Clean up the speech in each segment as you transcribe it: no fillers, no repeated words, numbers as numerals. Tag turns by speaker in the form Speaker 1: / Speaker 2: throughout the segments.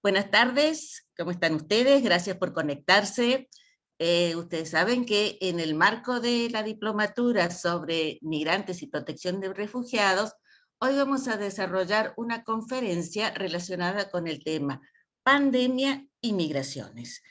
Speaker 1: Buenas tardes, ¿cómo están ustedes? Gracias por conectarse. Ustedes saben que en el marco de la diplomatura sobre migrantes y protección de refugiados, hoy vamos a desarrollar una conferencia relacionada con el tema pandemia y migraciones.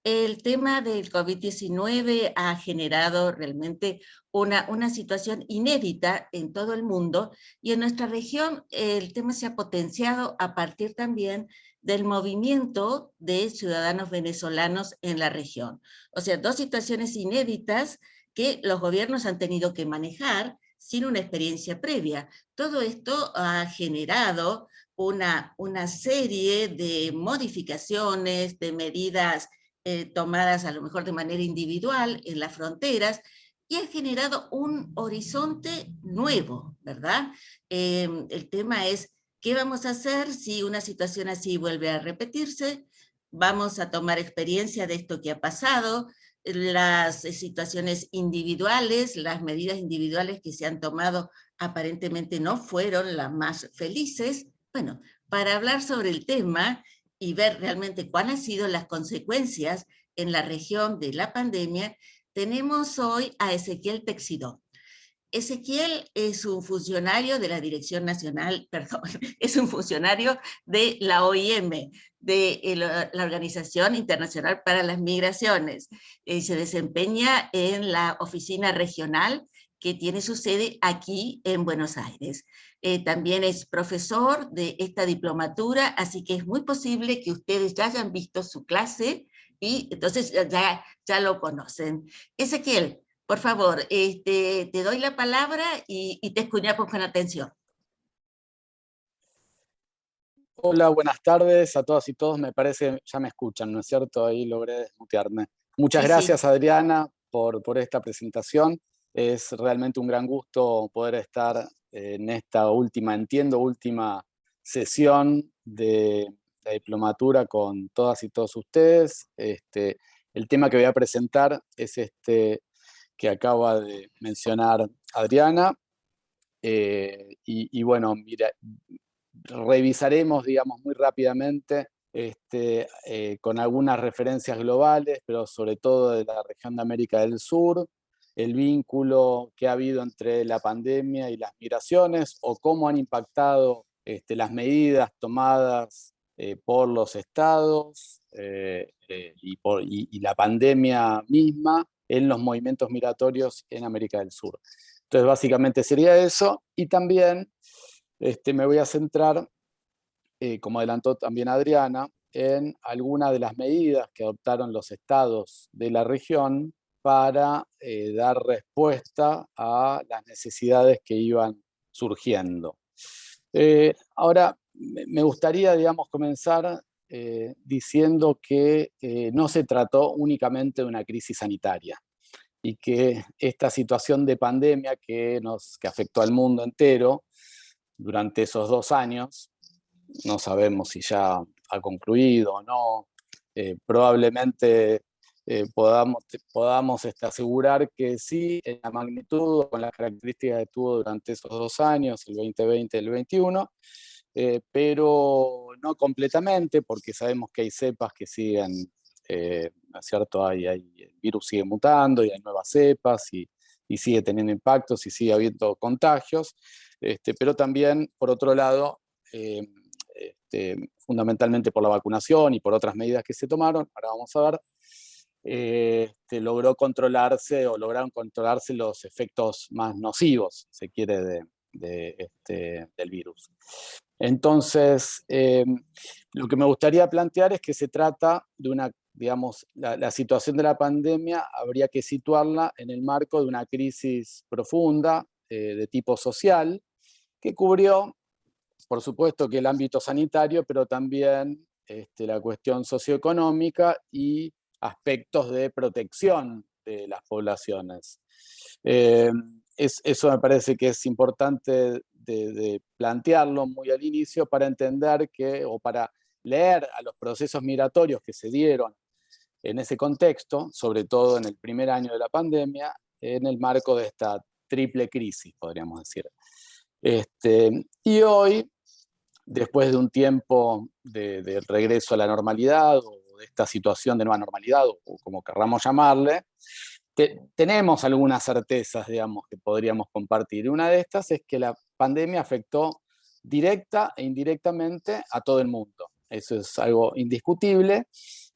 Speaker 1: El tema del COVID-19 ha generado realmente una situación inédita en todo el mundo y en nuestra región el tema se ha potenciado a partir también del movimiento de ciudadanos venezolanos en la región. O sea, dos situaciones inéditas que los gobiernos han tenido que manejar sin una experiencia previa. Todo esto ha generado una serie de modificaciones, de medidas tomadas a lo mejor de manera individual en las fronteras, y ha generado un horizonte nuevo, ¿verdad? El tema es, ¿qué vamos a hacer si una situación así vuelve a repetirse? Vamos a tomar experiencia de esto que ha pasado, las situaciones individuales, las medidas individuales que se han tomado aparentemente no fueron las más felices. Bueno, para hablar sobre el tema y ver realmente cuáles han sido las consecuencias en la región de la pandemia, tenemos hoy a Ezequiel Teixidó. Ezequiel es un funcionario de la Dirección Nacional, perdón, es un funcionario de la OIM, de la Organización Internacional para las Migraciones. Se desempeña en la oficina regional que tiene su sede aquí en Buenos Aires. También es profesor de esta diplomatura, así que es muy posible que ustedes ya hayan visto su clase y entonces ya lo conocen. Ezequiel, por favor, te doy la palabra y te escuchamos con atención.
Speaker 2: Hola, buenas tardes a todas y todos. Me parece que ya me escuchan, ¿no es cierto? Ahí logré desmutearme. Muchas
Speaker 1: Sí,
Speaker 2: gracias,
Speaker 1: sí.
Speaker 2: Adriana, por esta presentación. Es realmente un gran gusto poder estar en esta última sesión de la diplomatura con todas y todos ustedes. El tema que voy a presentar es este que acaba de mencionar Adriana. Bueno, mira, revisaremos, digamos, muy rápidamente con algunas referencias globales, pero sobre todo de la región de América del Sur, el vínculo que ha habido entre la pandemia y las migraciones, o cómo han impactado las medidas tomadas por los estados y la pandemia misma en los movimientos migratorios en América del Sur. Entonces, básicamente sería eso, y también me voy a centrar, como adelantó también Adriana, en algunas de las medidas que adoptaron los estados de la región para dar respuesta a las necesidades que iban surgiendo. Ahora, me gustaría, digamos, comenzar diciendo que no se trató únicamente de una crisis sanitaria y que esta situación de pandemia que afectó al mundo entero durante esos 2 años, no sabemos si ya ha concluido o no, probablemente podamos asegurar que sí, en la magnitud o con las características que tuvo durante esos 2 años, el 2020 y el 2021, pero no completamente, porque sabemos que hay cepas que siguen, ¿no es cierto? El virus sigue mutando y hay nuevas cepas y sigue teniendo impactos y sigue habiendo contagios, pero también, por otro lado, fundamentalmente por la vacunación y por otras medidas que se tomaron, ahora vamos a ver, lograron controlarse los efectos más nocivos, se quiere, del virus. Entonces, lo que me gustaría plantear es que se trata de digamos, la situación de la pandemia habría que situarla en el marco de una crisis profunda de tipo social que cubrió, por supuesto, que el ámbito sanitario, pero también la cuestión socioeconómica y aspectos de protección de las poblaciones. Eso me parece que es importante de plantearlo muy al inicio para entender o para leer a los procesos migratorios que se dieron en ese contexto, sobre todo en el primer año de la pandemia, en el marco de esta triple crisis, podríamos decir. Y hoy, después de un tiempo de regreso a la normalidad, o de esta situación de nueva normalidad, o como querramos llamarle, tenemos algunas certezas, digamos, que podríamos compartir. Una de estas es que la pandemia afectó directa e indirectamente a todo el mundo. Eso es algo indiscutible,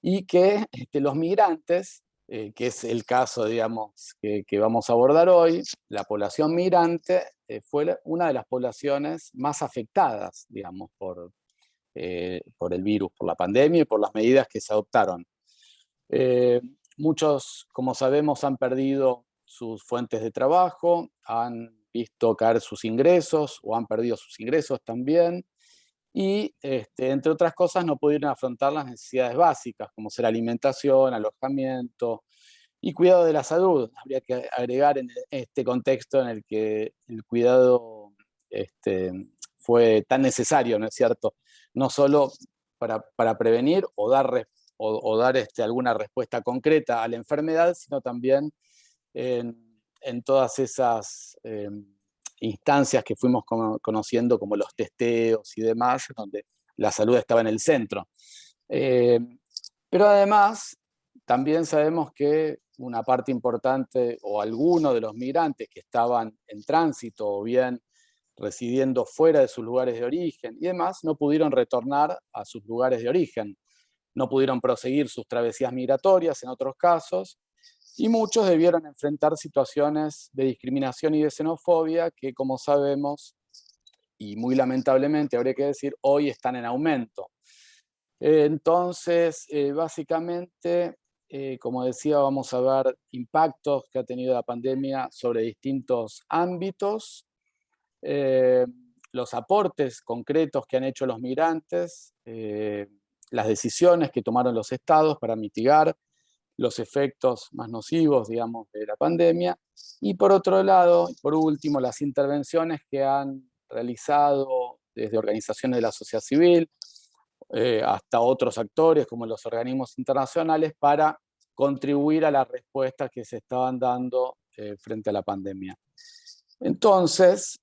Speaker 2: y que los migrantes, que es el caso, digamos, que vamos a abordar hoy, la población migrante fue una de las poblaciones más afectadas, digamos, por el virus, por la pandemia y por las medidas que se adoptaron. Eh, Muchos, como sabemos, han perdido sus fuentes de trabajo, han visto caer sus ingresos o han perdido sus ingresos también, y entre otras cosas no pudieron afrontar las necesidades básicas, como ser alimentación, alojamiento y cuidado de la salud. Habría que agregar en este contexto en el que el cuidado fue tan necesario, ¿no es cierto? No solo para prevenir o dar, alguna respuesta concreta a la enfermedad, sino también en todas esas instancias que fuimos conociendo, como los testeos y demás, donde la salud estaba en el centro. Pero además, también sabemos que una parte importante, o algunos de los migrantes que estaban en tránsito o bien residiendo fuera de sus lugares de origen y demás, no pudieron retornar a sus lugares de origen, no pudieron proseguir sus travesías migratorias en otros casos, y muchos debieron enfrentar situaciones de discriminación y de xenofobia que, como sabemos, y muy lamentablemente habría que decir, hoy están en aumento. Entonces, básicamente, como decía, vamos a ver impactos que ha tenido la pandemia sobre distintos ámbitos, los aportes concretos que han hecho los migrantes, las decisiones que tomaron los estados para mitigar los efectos más nocivos, digamos, de la pandemia, y por otro lado, por último, las intervenciones que han realizado desde organizaciones de la sociedad civil hasta otros actores como los organismos internacionales para contribuir a las respuestas que se estaban dando frente a la pandemia. Entonces,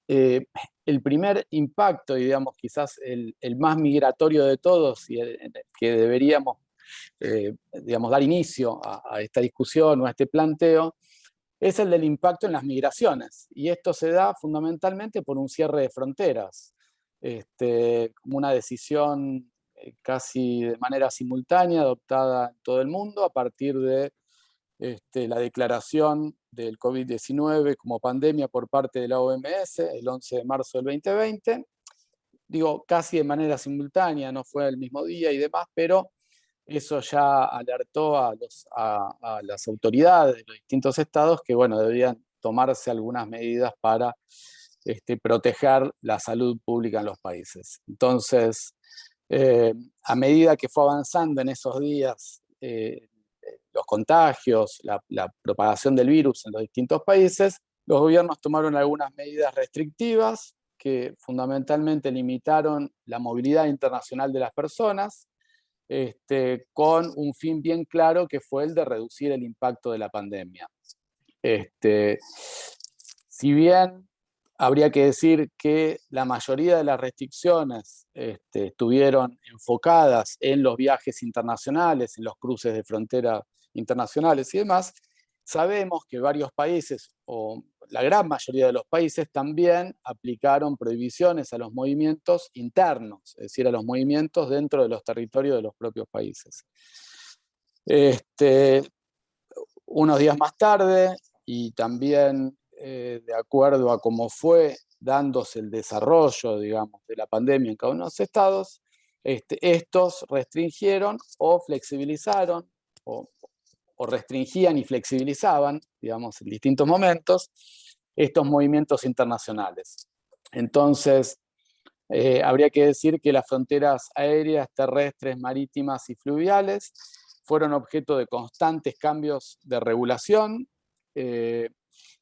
Speaker 2: el primer impacto, y digamos quizás el más migratorio de todos, y el que deberíamos digamos, dar inicio a esta discusión o a este planteo, es el del impacto en las migraciones. Y esto se da fundamentalmente por un cierre de fronteras, como una decisión casi de manera simultánea adoptada en todo el mundo a partir de la declaración del COVID-19 como pandemia por parte de la OMS el 11 de marzo del 2020. Digo, casi de manera simultánea, no fue el mismo día y demás, pero eso ya alertó a las autoridades de los distintos estados que, bueno, debían tomarse algunas medidas para proteger la salud pública en los países. Entonces, a medida que fue avanzando en esos días los contagios, la propagación del virus en los distintos países, los gobiernos tomaron algunas medidas restrictivas que fundamentalmente limitaron la movilidad internacional de las personas, con un fin bien claro, que fue el de reducir el impacto de la pandemia. Si bien habría que decir que la mayoría de las restricciones estuvieron enfocadas en los viajes internacionales, en los cruces de frontera internacionales y demás, sabemos que varios países, o la gran mayoría de los países, también aplicaron prohibiciones a los movimientos internos, es decir, a los movimientos dentro de los territorios de los propios países. Unos días más tarde, y también de acuerdo a cómo fue dándose el desarrollo, digamos, de la pandemia en cada uno de los estados, estos restringieron o flexibilizaron, o restringían y flexibilizaban, digamos, en distintos momentos, estos movimientos internacionales. Entonces, habría que decir que las fronteras aéreas, terrestres, marítimas y fluviales fueron objeto de constantes cambios de regulación,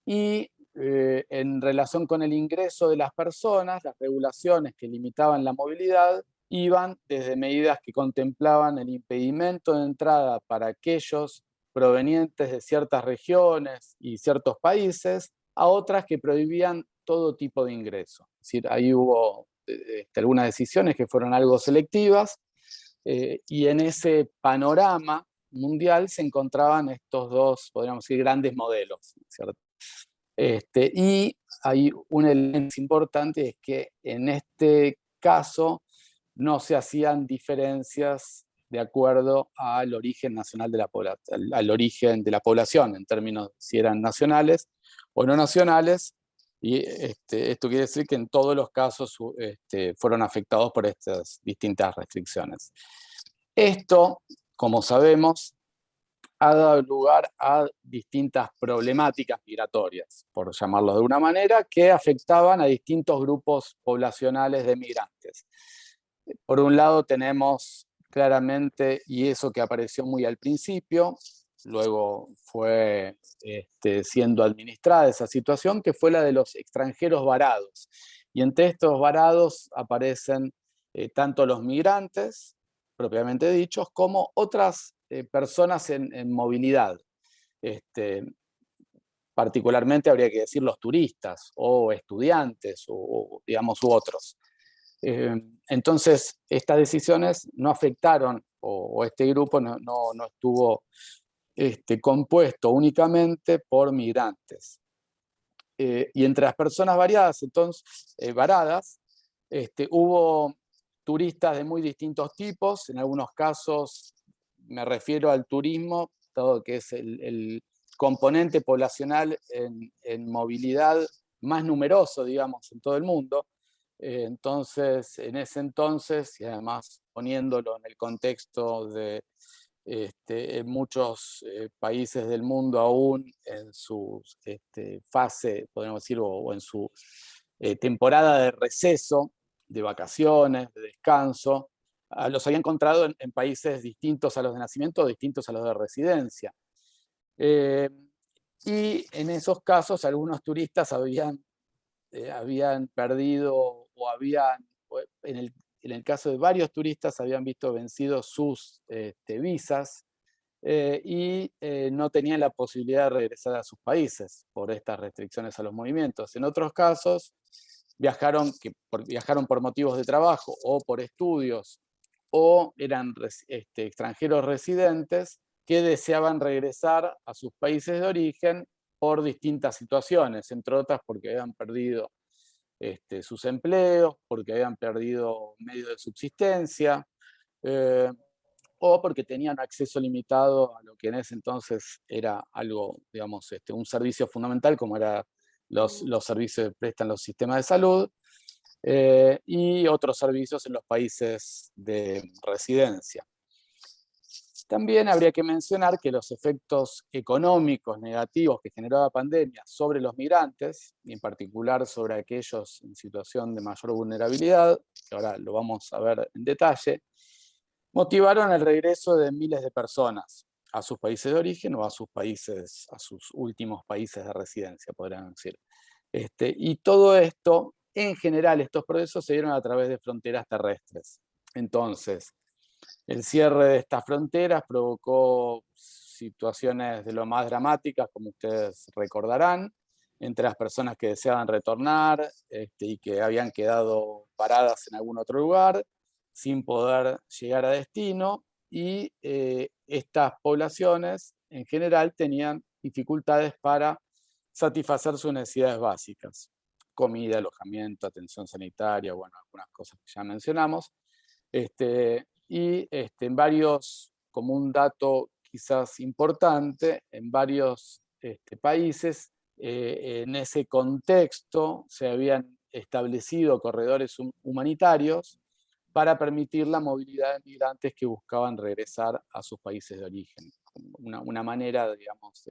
Speaker 2: y en relación con el ingreso de las personas, las regulaciones que limitaban la movilidad iban desde medidas que contemplaban el impedimento de entrada para aquellos provenientes de ciertas regiones y ciertos países, a otras que prohibían todo tipo de ingreso. Es decir, ahí hubo algunas decisiones que fueron algo selectivas, y en ese panorama mundial se encontraban estos dos, podríamos decir, grandes modelos, ¿cierto? Y hay un elemento importante, es que en este caso no se hacían diferencias de acuerdo al origen nacional de la población, al origen de la población, en términos de si eran nacionales o no nacionales, y esto quiere decir que en todos los casos fueron afectados por estas distintas restricciones. Esto, como sabemos, ha dado lugar a distintas problemáticas migratorias, por llamarlo de una manera, que afectaban a distintos grupos poblacionales de migrantes. Por un lado tenemos claramente, y eso que apareció muy al principio, luego fue siendo administrada esa situación, que fue la de los extranjeros varados. Y entre estos varados aparecen tanto los migrantes, propiamente dichos, como otras personas en movilidad. Particularmente habría que decir los turistas, o estudiantes, o digamos, u otros. Entonces, estas decisiones no afectaron, o este grupo no estuvo compuesto únicamente por migrantes. Y entre las personas variadas, varadas, hubo turistas de muy distintos tipos. En algunos casos me refiero al turismo, todo que es el componente poblacional en movilidad más numeroso, digamos, en todo el mundo. Entonces, en ese entonces, y además poniéndolo en el contexto de en muchos países del mundo aún en su fase, podemos decir, o en su temporada de receso, de vacaciones, de descanso, los había encontrado en países distintos a los de nacimiento, distintos a los de residencia. Y en esos casos algunos turistas habían perdido o en el caso de varios turistas habían visto vencidos sus visas y no tenían la posibilidad de regresar a sus países por estas restricciones a los movimientos. En otros casos viajaron por motivos de trabajo o por estudios, o eran extranjeros residentes que deseaban regresar a sus países de origen por distintas situaciones, entre otras porque habían perdido sus empleos, porque habían perdido medios de subsistencia, o porque tenían acceso limitado a lo que en ese entonces era algo, digamos, un servicio fundamental, como eran los servicios que prestan los sistemas de salud, y otros servicios en los países de residencia. También habría que mencionar que los efectos económicos negativos que generó la pandemia sobre los migrantes, y en particular sobre aquellos en situación de mayor vulnerabilidad, que ahora lo vamos a ver en detalle, motivaron el regreso de miles de personas a sus países de origen o a sus últimos países de residencia, podrían decir. Y todo esto, en general, estos procesos se dieron a través de fronteras terrestres. Entonces, el cierre de estas fronteras provocó situaciones de lo más dramáticas, como ustedes recordarán, entre las personas que deseaban retornar y que habían quedado paradas en algún otro lugar, sin poder llegar a destino, y estas poblaciones en general tenían dificultades para satisfacer sus necesidades básicas: comida, alojamiento, atención sanitaria, bueno, algunas cosas que ya mencionamos. Y en varios, como un dato quizás importante, en varios países, en ese contexto se habían establecido corredores humanitarios para permitir la movilidad de migrantes que buscaban regresar a sus países de origen. Una manera, digamos,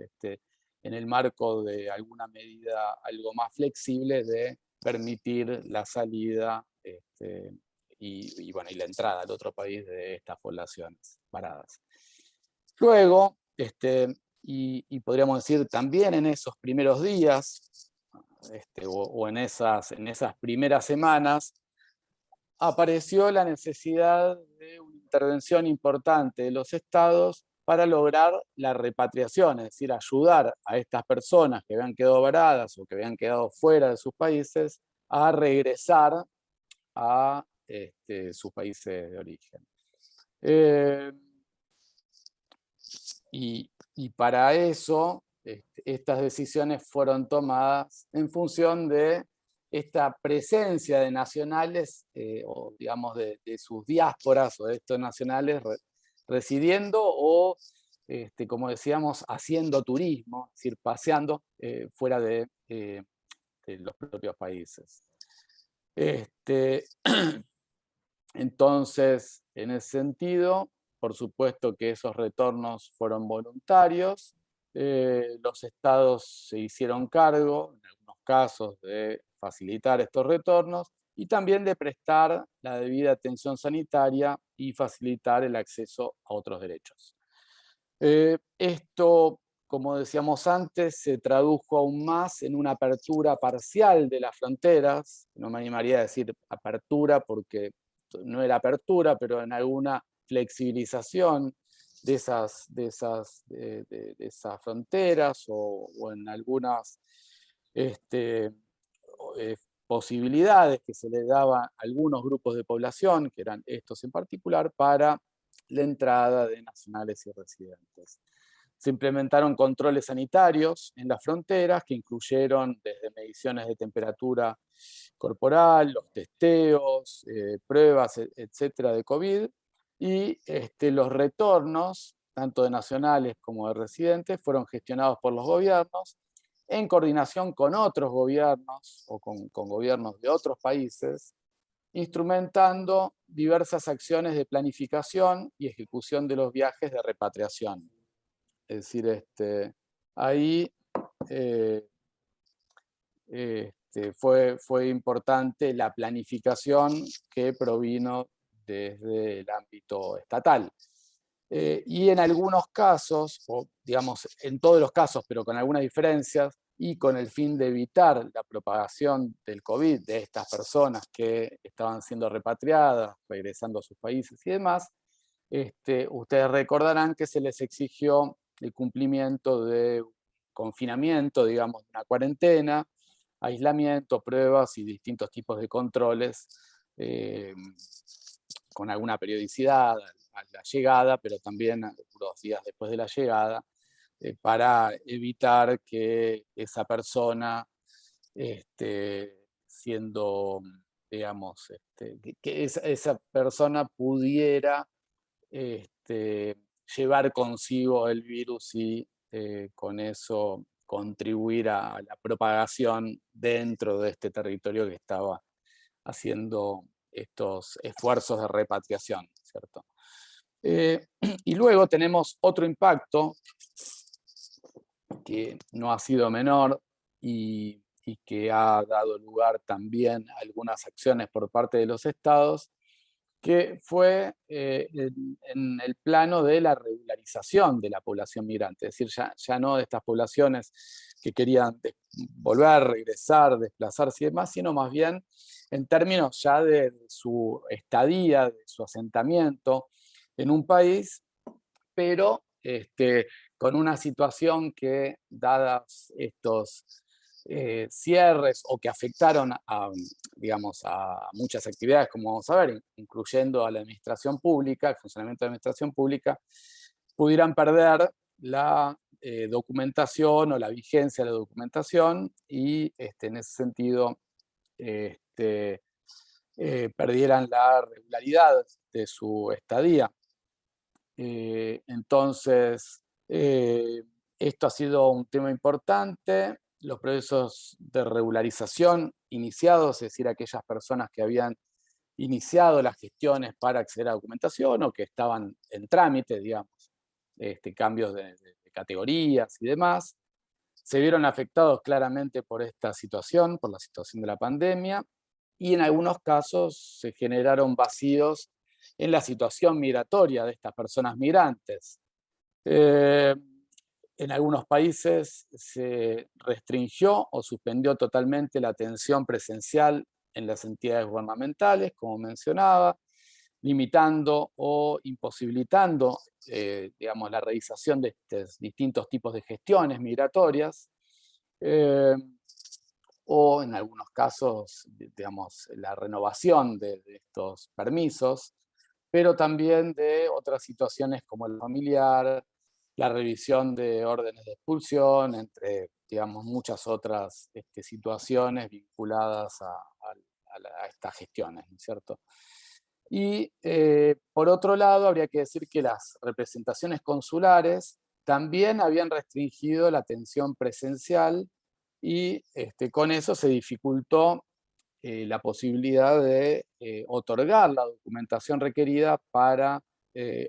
Speaker 2: en el marco de alguna medida algo más flexible de permitir la salida y la entrada al otro país de estas poblaciones varadas. Luego, y podríamos decir también en esos primeros días, o en esas primeras semanas, apareció la necesidad de una intervención importante de los estados para lograr la repatriación, es decir, ayudar a estas personas que habían quedado varadas o que habían quedado fuera de sus países a regresar a sus países de origen. Y para eso, estas decisiones fueron tomadas en función de esta presencia de nacionales, o digamos de sus diásporas o de estos nacionales residiendo o, como decíamos, haciendo turismo, es decir, paseando fuera de los propios países. Entonces, en ese sentido, por supuesto que esos retornos fueron voluntarios. Los estados se hicieron cargo, en algunos casos, de facilitar estos retornos y también de prestar la debida atención sanitaria y facilitar el acceso a otros derechos. Esto, como decíamos antes, se tradujo aún más en una apertura parcial de las fronteras. No me animaría a decir apertura porque no era apertura, pero en alguna flexibilización de esas fronteras o en algunas posibilidades que se le daban a algunos grupos de población, que eran estos en particular, para la entrada de nacionales y residentes. Se implementaron controles sanitarios en las fronteras que incluyeron desde mediciones de temperatura corporal, los testeos, pruebas, etcétera, de COVID, y los retornos, tanto de nacionales como de residentes, fueron gestionados por los gobiernos en coordinación con otros gobiernos o con gobiernos de otros países, instrumentando diversas acciones de planificación y ejecución de los viajes de repatriación. Es decir, ahí fue importante la planificación que provino desde el ámbito estatal. Y en algunos casos, o digamos en todos los casos, pero con algunas diferencias, y con el fin de evitar la propagación del COVID de estas personas que estaban siendo repatriadas, regresando a sus países y demás, ustedes recordarán que se les exigió el cumplimiento de confinamiento, digamos, de una cuarentena, aislamiento, pruebas y distintos tipos de controles con alguna periodicidad a la llegada, pero también algunos días después de la llegada, para evitar que esa persona, siendo, digamos, que esa persona pudiera llevar consigo el virus y con eso contribuir a la propagación dentro de este territorio que estaba haciendo estos esfuerzos de repatriación, ¿cierto? Y luego tenemos otro impacto que no ha sido menor y que ha dado lugar también a algunas acciones por parte de los estados, que fue en el plano de la regularización de la población migrante, es decir, ya no de estas poblaciones que querían volver, regresar, desplazarse y demás, sino más bien en términos ya de su estadía, de su asentamiento en un país, pero con una situación que, dadas estos cierres o que afectaron digamos, a muchas actividades, como vamos a ver, incluyendo a la administración pública, el funcionamiento de la administración pública, pudieran perder la documentación o la vigencia de la documentación y en ese sentido perdieran la regularidad de su estadía. Entonces, esto ha sido un tema importante. Los procesos de regularización iniciados, es decir, aquellas personas que habían iniciado las gestiones para acceder a documentación o que estaban en trámite, digamos, cambios de categorías y demás, se vieron afectados claramente por esta situación, por la situación de la pandemia, y en algunos casos se generaron vacíos en la situación migratoria de estas personas migrantes. En algunos países se restringió o suspendió totalmente la atención presencial en las entidades gubernamentales, como mencionaba, limitando o imposibilitando digamos, la realización de estos distintos tipos de gestiones migratorias. o en algunos casos, digamos, la renovación de estos permisos, pero también de otras situaciones como el familiar, la revisión de órdenes de expulsión, entre, digamos, muchas otras situaciones vinculadas a estas gestiones, ¿no es cierto? Y por otro lado, habría que decir que las representaciones consulares también habían restringido la atención presencial y con eso se dificultó la posibilidad de otorgar la documentación requerida para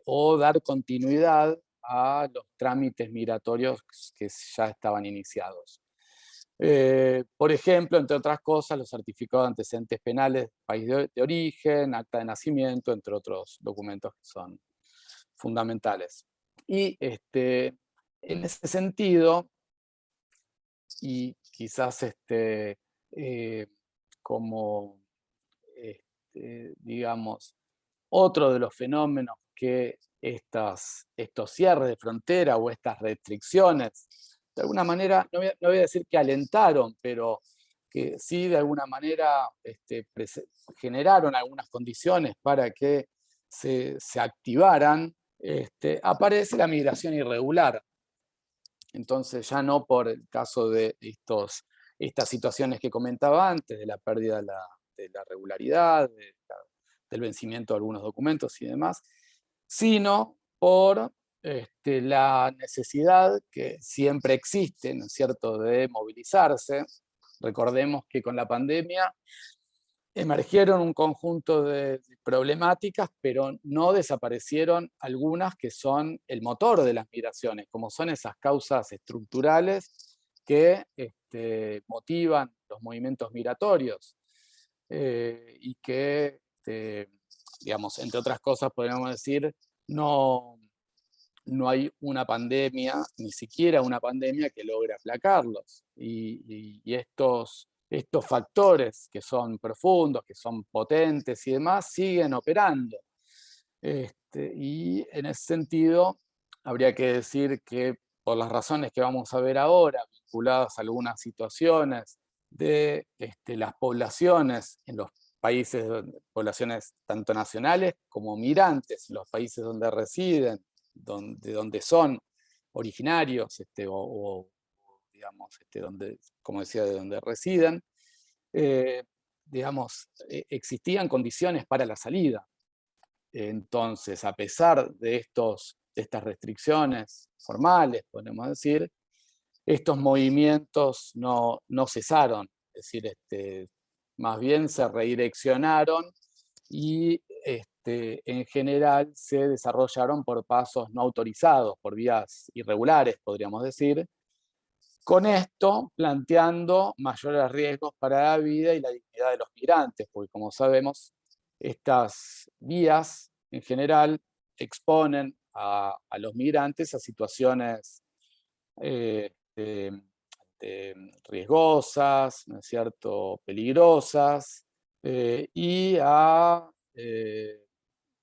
Speaker 2: o dar continuidad a los trámites migratorios que ya estaban iniciados. Por ejemplo, entre otras cosas, los certificados de antecedentes penales, país de origen, acta de nacimiento, entre otros documentos que son fundamentales. Y en ese sentido, y quizás eh, como, digamos, otro de los fenómenos que estos cierres de frontera o estas restricciones, de alguna manera, no voy a decir que alentaron, pero que sí de alguna manera generaron algunas condiciones para que se activaran, aparece la migración irregular. Entonces ya no por el caso de estas situaciones que comentaba antes, de la pérdida de la regularidad, del vencimiento de algunos documentos y demás, sino por la necesidad que siempre existe, ¿no es cierto?, de movilizarse. Recordemos que con la pandemia emergieron un conjunto de problemáticas, pero no desaparecieron algunas que son el motor de las migraciones, como son esas causas estructurales que motivan los movimientos migratorios y que, digamos, entre otras cosas, podríamos decir, no hay una pandemia, ni siquiera una pandemia que logre aplacarlos. Y estos factores que son profundos, que son potentes y demás, siguen operando. Y en ese sentido, habría que decir que por las razones que vamos a ver ahora, vinculadas a algunas situaciones de las poblaciones en los países, poblaciones tanto nacionales como migrantes, en los países donde residen, donde son originarios, digamos, donde, como decía, de donde residen, digamos, existían condiciones para la salida. Entonces, a pesar de estas restricciones formales, podemos decir, estos movimientos no cesaron, es decir, más bien se redireccionaron y en general se desarrollaron por pasos no autorizados, por vías irregulares, podríamos decir, con esto planteando mayores riesgos para la vida y la dignidad de los migrantes, porque como sabemos, estas vías en general exponen a los migrantes a situaciones riesgosas, ¿no es cierto?, peligrosas, y a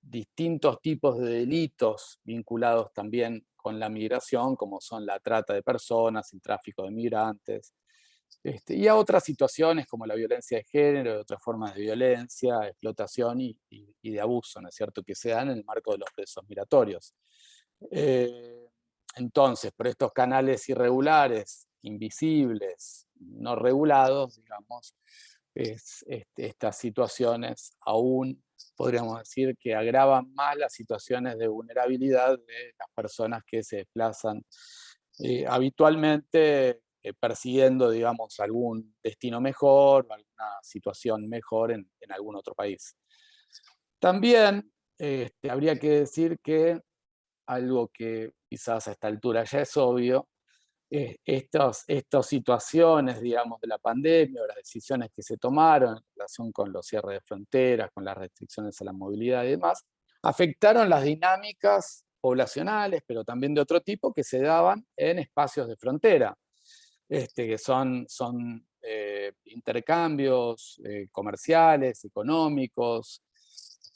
Speaker 2: distintos tipos de delitos vinculados también con la migración, como son la trata de personas, el tráfico de migrantes, y a otras situaciones como la violencia de género, y otras formas de violencia, explotación y de abuso, ¿no es cierto?, que se dan en el marco de los procesos migratorios. Entonces, por estos canales irregulares, invisibles, no regulados, digamos, estas situaciones aún podríamos decir que agravan más las situaciones de vulnerabilidad de las personas que se desplazan habitualmente persiguiendo, digamos, algún destino mejor o alguna situación mejor en algún otro país. También habría que decir que algo que quizás a esta altura ya es obvio, estas situaciones, digamos, de la pandemia o las decisiones que se tomaron en relación con los cierres de fronteras, con las restricciones a la movilidad y demás, afectaron las dinámicas poblacionales, pero también de otro tipo, que se daban en espacios de frontera, que son intercambios comerciales, económicos,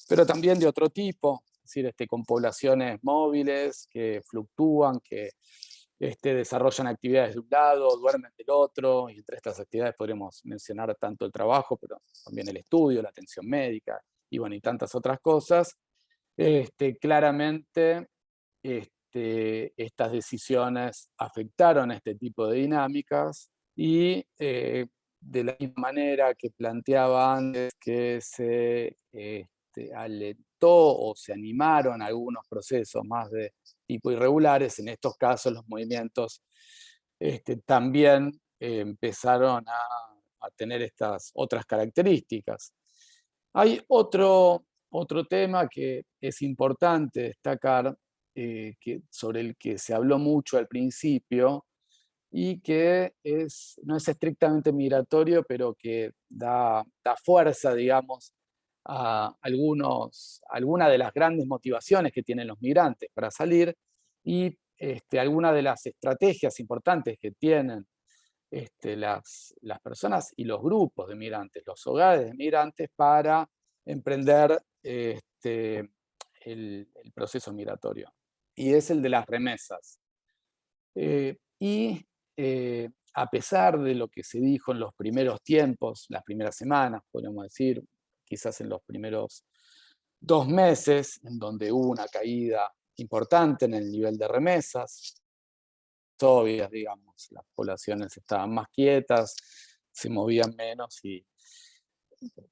Speaker 2: pero también de otro tipo, es decir, con poblaciones móviles que fluctúan, que desarrollan actividades de un lado, duermen del otro, y entre estas actividades podríamos mencionar tanto el trabajo, pero también el estudio, la atención médica, y bueno, y tantas otras cosas. Claramente, estas decisiones afectaron a este tipo de dinámicas y de la misma manera que planteaba antes que se alentó o se animaron algunos procesos más de tipo irregulares, en estos casos los movimientos también empezaron a tener estas otras características. Hay otro tema que es importante destacar, sobre el que se habló mucho al principio y que no es estrictamente migratorio, pero que da fuerza, digamos, a algunas de las grandes motivaciones que tienen los migrantes para salir y algunas de las estrategias importantes que tienen las personas y los grupos de migrantes, los hogares de migrantes para emprender el proceso migratorio. Y es el de las remesas. A pesar de lo que se dijo en los primeros tiempos, las primeras semanas, podríamos decir, quizás en los primeros 2 meses, en donde hubo una caída importante en el nivel de remesas, obvias, digamos, las poblaciones estaban más quietas, se movían menos,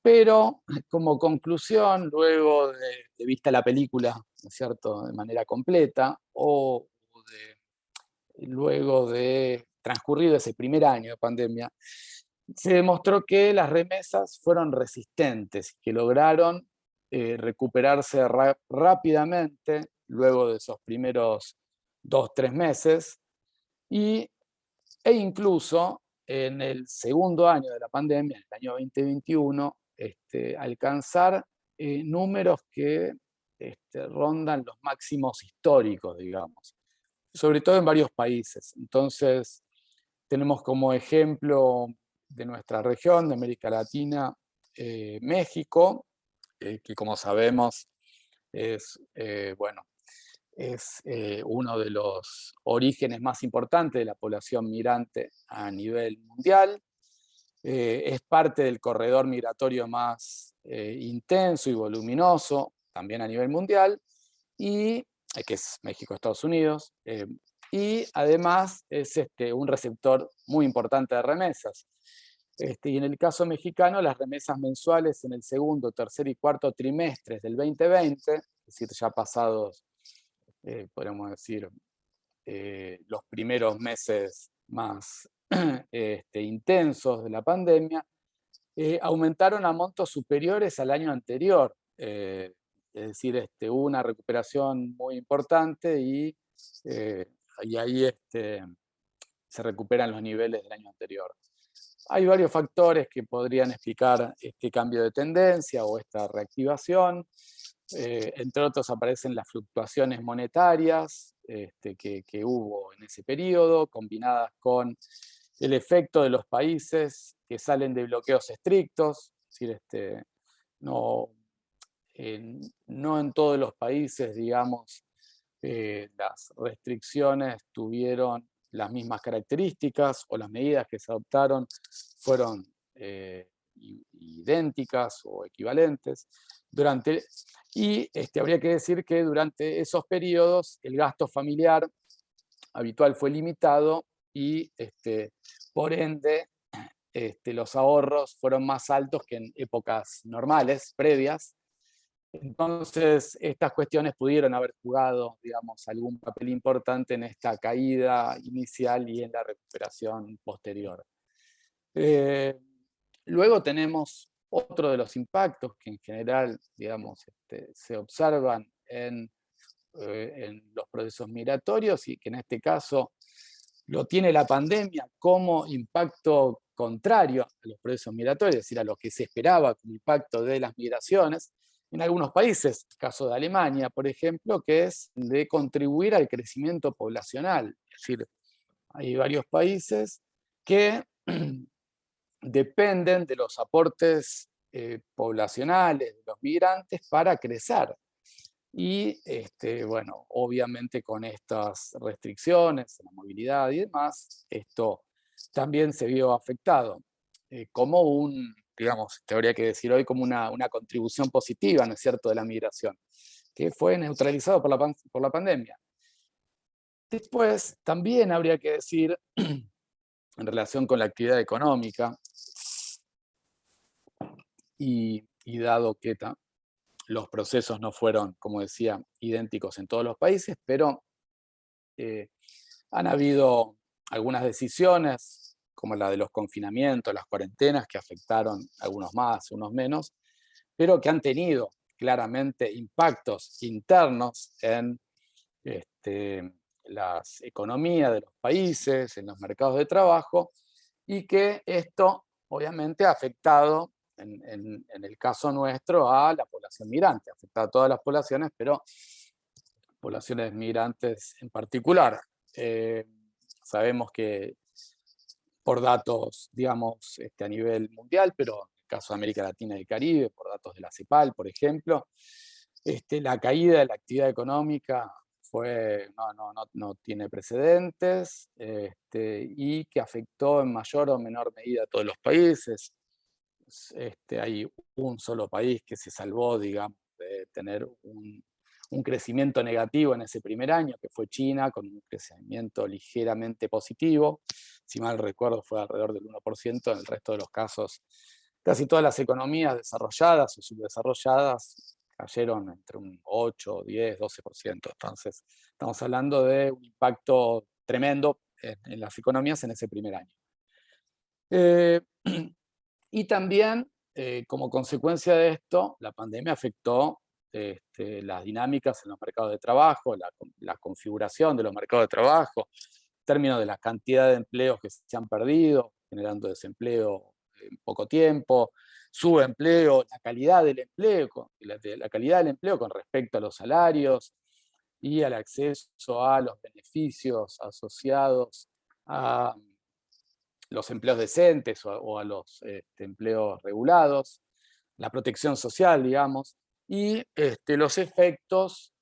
Speaker 2: pero como conclusión, luego de vista la película, ¿no es cierto?, de manera completa, luego de transcurrido ese primer año de pandemia, se demostró que las remesas fueron resistentes, que lograron recuperarse rápidamente luego de esos primeros 2-3 meses, e incluso en el segundo año de la pandemia, en el año 2021, alcanzar números que rondan los máximos históricos, digamos, sobre todo en varios países. Entonces, tenemos como ejemplo de nuestra región, de América Latina, México, que como sabemos es, uno de los orígenes más importantes de la población migrante a nivel mundial. Es parte del corredor migratorio más intenso y voluminoso, también a nivel mundial, y que es México-Estados Unidos, y además es un receptor muy importante de remesas. Y en el caso mexicano, las remesas mensuales en el segundo, tercer y cuarto trimestres del 2020, es decir, ya pasados, podríamos decir, los primeros meses más intensos de la pandemia, aumentaron a montos superiores al año anterior. Es decir, hubo una recuperación muy importante y ahí se recuperan los niveles del año anterior. Hay varios factores que podrían explicar este cambio de tendencia o esta reactivación. Entre otros aparecen las fluctuaciones monetarias que hubo en ese periodo, combinadas con el efecto de los países que salen de bloqueos estrictos, es decir, no en todos los países, digamos, las restricciones tuvieron las mismas características o las medidas que se adoptaron fueron idénticas o equivalentes. Habría que decir que durante esos periodos el gasto familiar habitual fue limitado y por ende los ahorros fueron más altos que en épocas normales, previas. Entonces, estas cuestiones pudieron haber jugado, digamos, algún papel importante en esta caída inicial y en la recuperación posterior. Luego tenemos otro de los impactos que en general, digamos, se observan en los procesos migratorios y que en este caso lo tiene la pandemia como impacto contrario a los procesos migratorios, es decir, a lo que se esperaba como impacto de las migraciones en algunos países, caso de Alemania, por ejemplo, que es de contribuir al crecimiento poblacional. Es decir, hay varios países que dependen de los aportes poblacionales de los migrantes para crecer. Y bueno, obviamente con estas restricciones en la movilidad y demás, esto también se vio afectado como digamos, te habría que decir hoy como una contribución positiva, ¿no es cierto?, de la migración, que fue neutralizado por la pandemia. Después, también habría que decir, en relación con la actividad económica, y dado que los procesos no fueron, como decía, idénticos en todos los países, pero eh, han habido algunas decisiones, como la de los confinamientos, las cuarentenas, que afectaron a algunos más, unos menos, pero que han tenido claramente impactos internos en las economías de los países, en los mercados de trabajo, y que esto obviamente ha afectado, en el caso nuestro, a la población migrante, ha afectado a todas las poblaciones, pero poblaciones migrantes en particular. Eh, Sabemos que por datos, digamos, a nivel mundial, pero en el caso de América Latina y el Caribe, por datos de la CEPAL, por ejemplo, la caída de la actividad económica no tiene precedentes, y que afectó en mayor o menor medida a todos los países. Hay un solo país que se salvó, digamos, de tener un crecimiento negativo en ese primer año, que fue China, con un crecimiento ligeramente positivo. Si mal recuerdo, fue alrededor del 1%. En el resto de los casos, casi todas las economías desarrolladas o subdesarrolladas cayeron entre un 8, 10, 12%. Entonces, estamos hablando de un impacto tremendo en las economías en ese primer año. Eh, y también, como consecuencia de esto, la pandemia afectó las dinámicas en los mercados de trabajo, la configuración de los mercados de trabajo, en términos de la cantidad de empleos que se han perdido, generando desempleo en poco tiempo, subempleo, la calidad del empleo, la calidad del empleo con respecto a los salarios y al acceso a los beneficios asociados a los empleos decentes o a los empleos regulados, la protección social, digamos, y los efectos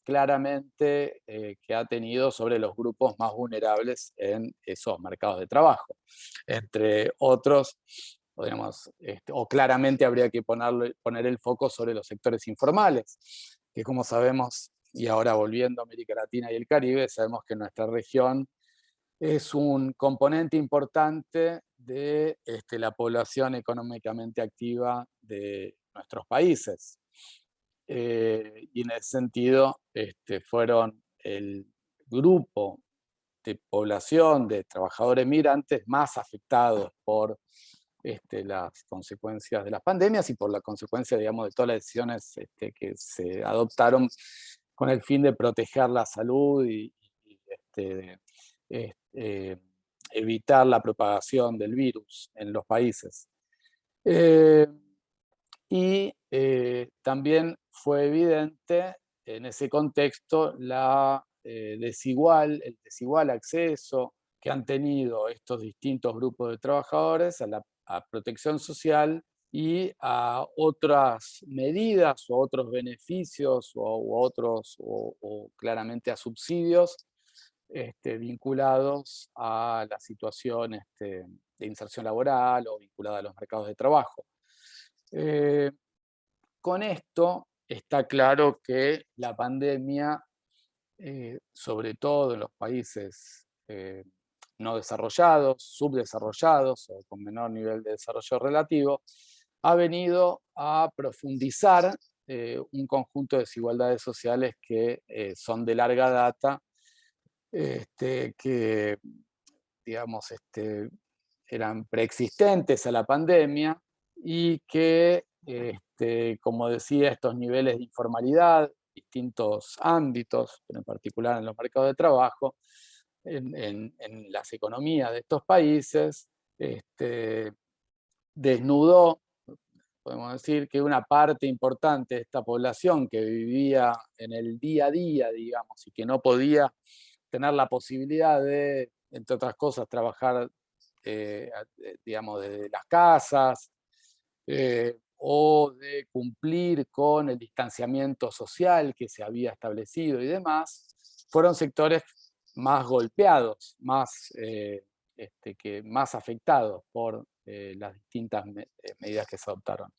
Speaker 2: claramente que ha tenido sobre los grupos más vulnerables en esos mercados de trabajo. Entre otros, podríamos, o claramente habría que poner el foco sobre los sectores informales, que como sabemos, y ahora volviendo a América Latina y el Caribe, sabemos que en nuestra región es un componente importante de la población económicamente activa de nuestros países. Y en ese sentido, fueron el grupo de población de trabajadores migrantes más afectados por las consecuencias de las pandemias y por la consecuencia, digamos, de todas las decisiones que se adoptaron con el fin de proteger la salud y eh, evitar la propagación del virus en los países. Eh, También fue evidente en ese contexto el desigual acceso que han tenido estos distintos grupos de trabajadores a protección social y a otras medidas o otros beneficios o claramente a subsidios vinculados a la situación de inserción laboral o vinculada a los mercados de trabajo. Eh, con esto está claro que la pandemia, sobre todo en los países no desarrollados, subdesarrollados o con menor nivel de desarrollo relativo, ha venido a profundizar un conjunto de desigualdades sociales que son de larga data, que digamos, eran preexistentes a la pandemia y que, como decía, estos niveles de informalidad, distintos ámbitos, pero en particular en los mercados de trabajo, en las economías de estos países, desnudó, podemos decir, que una parte importante de esta población que vivía en el día a día, digamos, y que no podía tener la posibilidad de, entre otras cosas, trabajar, digamos, desde las casas, o de cumplir con el distanciamiento social que se había establecido y demás, fueron sectores más golpeados, más afectados por las distintas medidas que se adoptaron.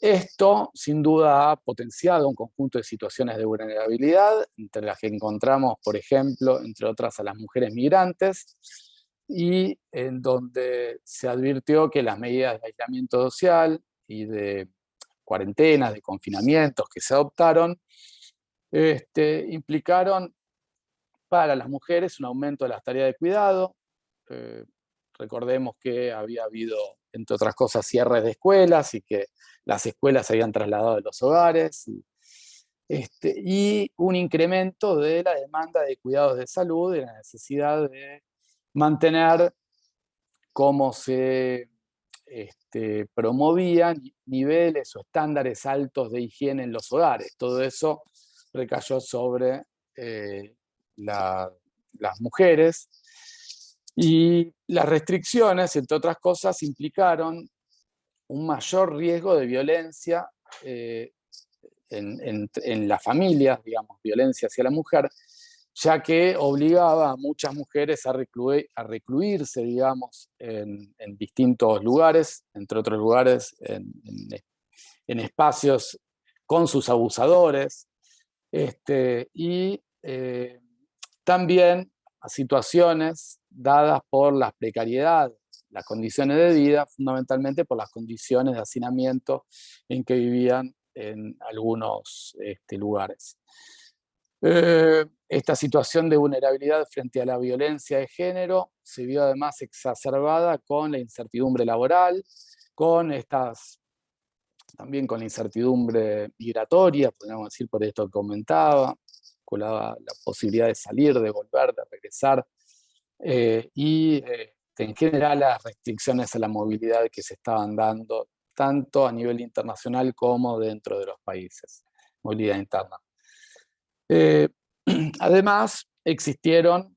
Speaker 2: Esto, sin duda, ha potenciado un conjunto de situaciones de vulnerabilidad, entre las que encontramos, por ejemplo, entre otras, a las mujeres migrantes, y en donde se advirtió que las medidas de aislamiento social y de cuarentenas, de confinamientos que se adoptaron, implicaron para las mujeres un aumento de las tareas de cuidado. Recordemos que había habido, entre otras cosas, cierres de escuelas y que las escuelas se habían trasladado de los hogares, y un incremento de la demanda de cuidados de salud y la necesidad de mantener cómo se promovían niveles o estándares altos de higiene en los hogares. Todo eso recayó sobre las mujeres, y las restricciones, entre otras cosas, implicaron un mayor riesgo de violencia en las familias, digamos, violencia hacia la mujer, ya que obligaba a muchas mujeres a recluirse, digamos, en distintos lugares, entre otros lugares, en espacios con sus abusadores, y también a situaciones dadas por las precariedades, las condiciones de vida, fundamentalmente por las condiciones de hacinamiento en que vivían en algunos lugares. Esta situación de vulnerabilidad frente a la violencia de género se vio además exacerbada con la incertidumbre laboral, también con la incertidumbre migratoria, podríamos decir, por esto que comentaba, con la posibilidad de salir, de volver, de regresar, y en general las restricciones a la movilidad que se estaban dando tanto a nivel internacional como dentro de los países, movilidad interna. Además, existieron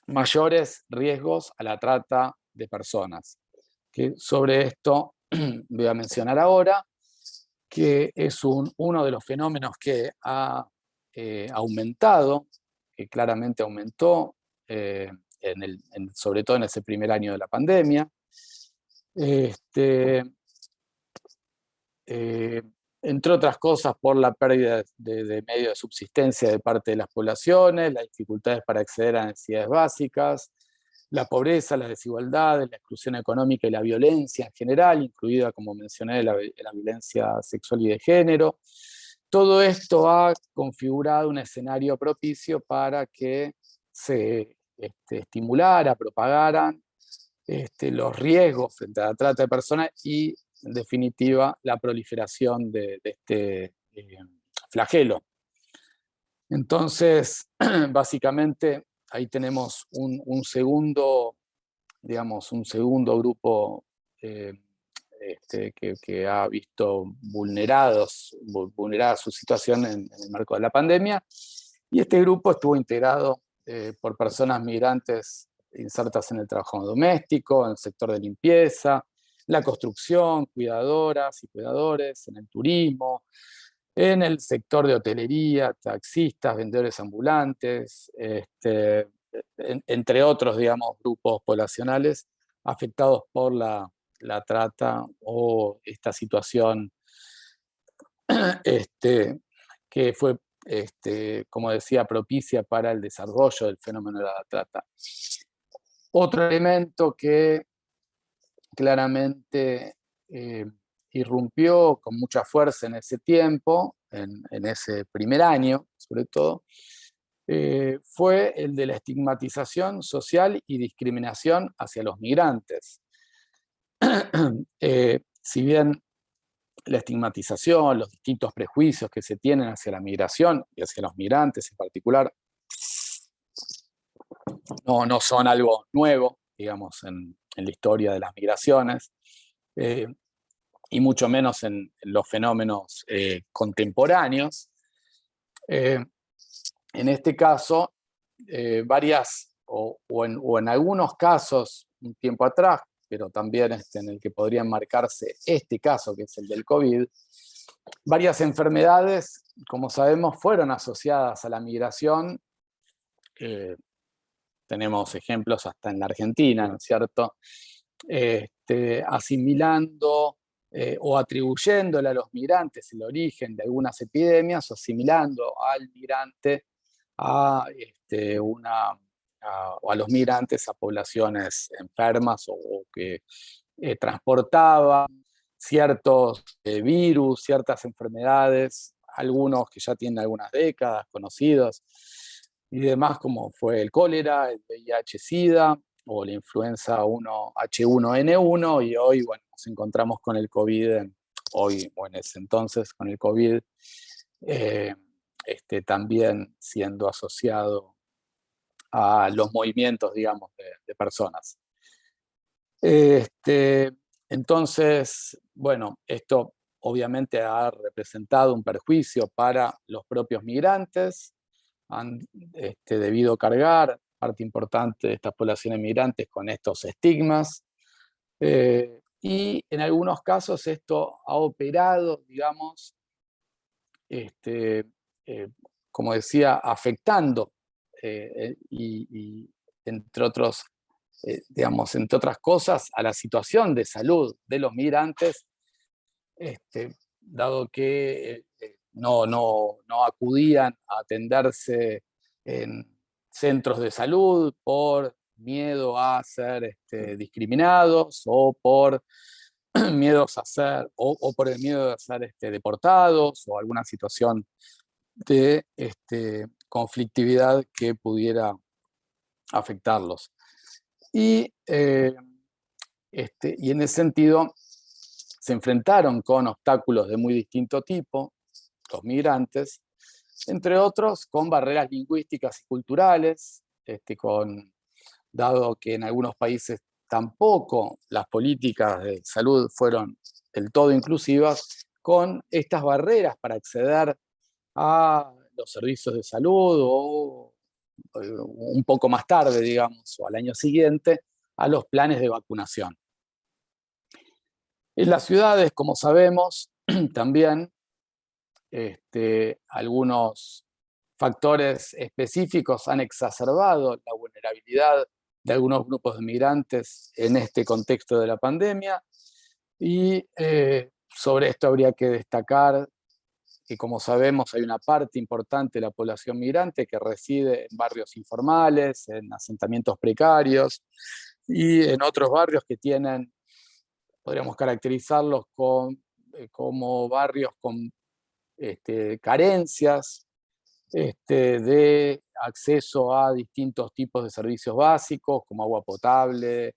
Speaker 2: mayores riesgos a la trata de personas, que sobre esto voy a mencionar ahora, que es uno de los fenómenos que ha aumentado, que claramente aumentó, sobre todo en ese primer año de la pandemia. Entre otras cosas, por la pérdida de medios de subsistencia de parte de las poblaciones, las dificultades para acceder a necesidades básicas, la pobreza, las desigualdades, la exclusión económica y la violencia en general, incluida, como mencioné, la violencia sexual y de género. Todo esto ha configurado un escenario propicio para que se estimulara, propagaran los riesgos frente a la trata de personas y, en definitiva, la proliferación de este flagelo. Entonces, básicamente, ahí tenemos un segundo grupo que ha visto vulnerada su situación en el marco de la pandemia, y este grupo estuvo integrado por personas migrantes insertas en el trabajo doméstico, en el sector de limpieza, la construcción, cuidadoras y cuidadores, en el turismo, en el sector de hotelería, taxistas, vendedores ambulantes, entre otros, digamos, grupos poblacionales afectados por la trata o esta situación que fue, como decía, propicia para el desarrollo del fenómeno de la trata. Otro elemento que claramente irrumpió con mucha fuerza en ese tiempo, en ese primer año, sobre todo, fue el de la estigmatización social y discriminación hacia los migrantes. Si bien la estigmatización, los distintos prejuicios que se tienen hacia la migración y hacia los migrantes en particular, no son algo nuevo, digamos, en la historia de las migraciones, y mucho menos en los fenómenos contemporáneos. En este caso, en algunos casos, un tiempo atrás, pero también en el que podría enmarcarse este caso, que es el del COVID, varias enfermedades, como sabemos, fueron asociadas a la migración. Tenemos ejemplos hasta en la Argentina, ¿no es cierto? Asimilando o atribuyéndole a los migrantes el origen de algunas epidemias, o asimilando al migrante o a los migrantes a poblaciones enfermas o que transportaban ciertos virus, ciertas enfermedades, algunos que ya tienen algunas décadas conocidos y demás, como fue el cólera, el VIH-Sida o la influenza H1N1, y hoy, bueno, nos encontramos con el COVID, hoy o en ese entonces con el COVID, también siendo asociado a los movimientos, digamos, de personas. Entonces, bueno, esto obviamente ha representado un perjuicio para los propios migrantes, han debido cargar parte importante de estas poblaciones migrantes con estos estigmas, y en algunos casos esto ha operado, digamos, como decía, afectando y entre otros, digamos, entre otras cosas, a la situación de salud de los migrantes, dado que no acudían a atenderse en centros de salud por miedo a ser discriminados o por miedos a ser, o por el miedo de ser deportados o alguna situación de conflictividad que pudiera afectarlos. Y en ese sentido se enfrentaron con obstáculos de muy distinto tipo, los migrantes, entre otros con barreras lingüísticas y culturales, dado que en algunos países tampoco las políticas de salud fueron del todo inclusivas, con estas barreras para acceder a los servicios de salud o un poco más tarde, digamos, o al año siguiente, a los planes de vacunación. En las ciudades, como sabemos, también algunos factores específicos han exacerbado la vulnerabilidad de algunos grupos de migrantes en este contexto de la pandemia, y sobre esto habría que destacar que, como sabemos, hay una parte importante de la población migrante que reside en barrios informales, en asentamientos precarios y en otros barrios que tienen, podríamos caracterizarlos como barrios con carencias de acceso a distintos tipos de servicios básicos, como agua potable,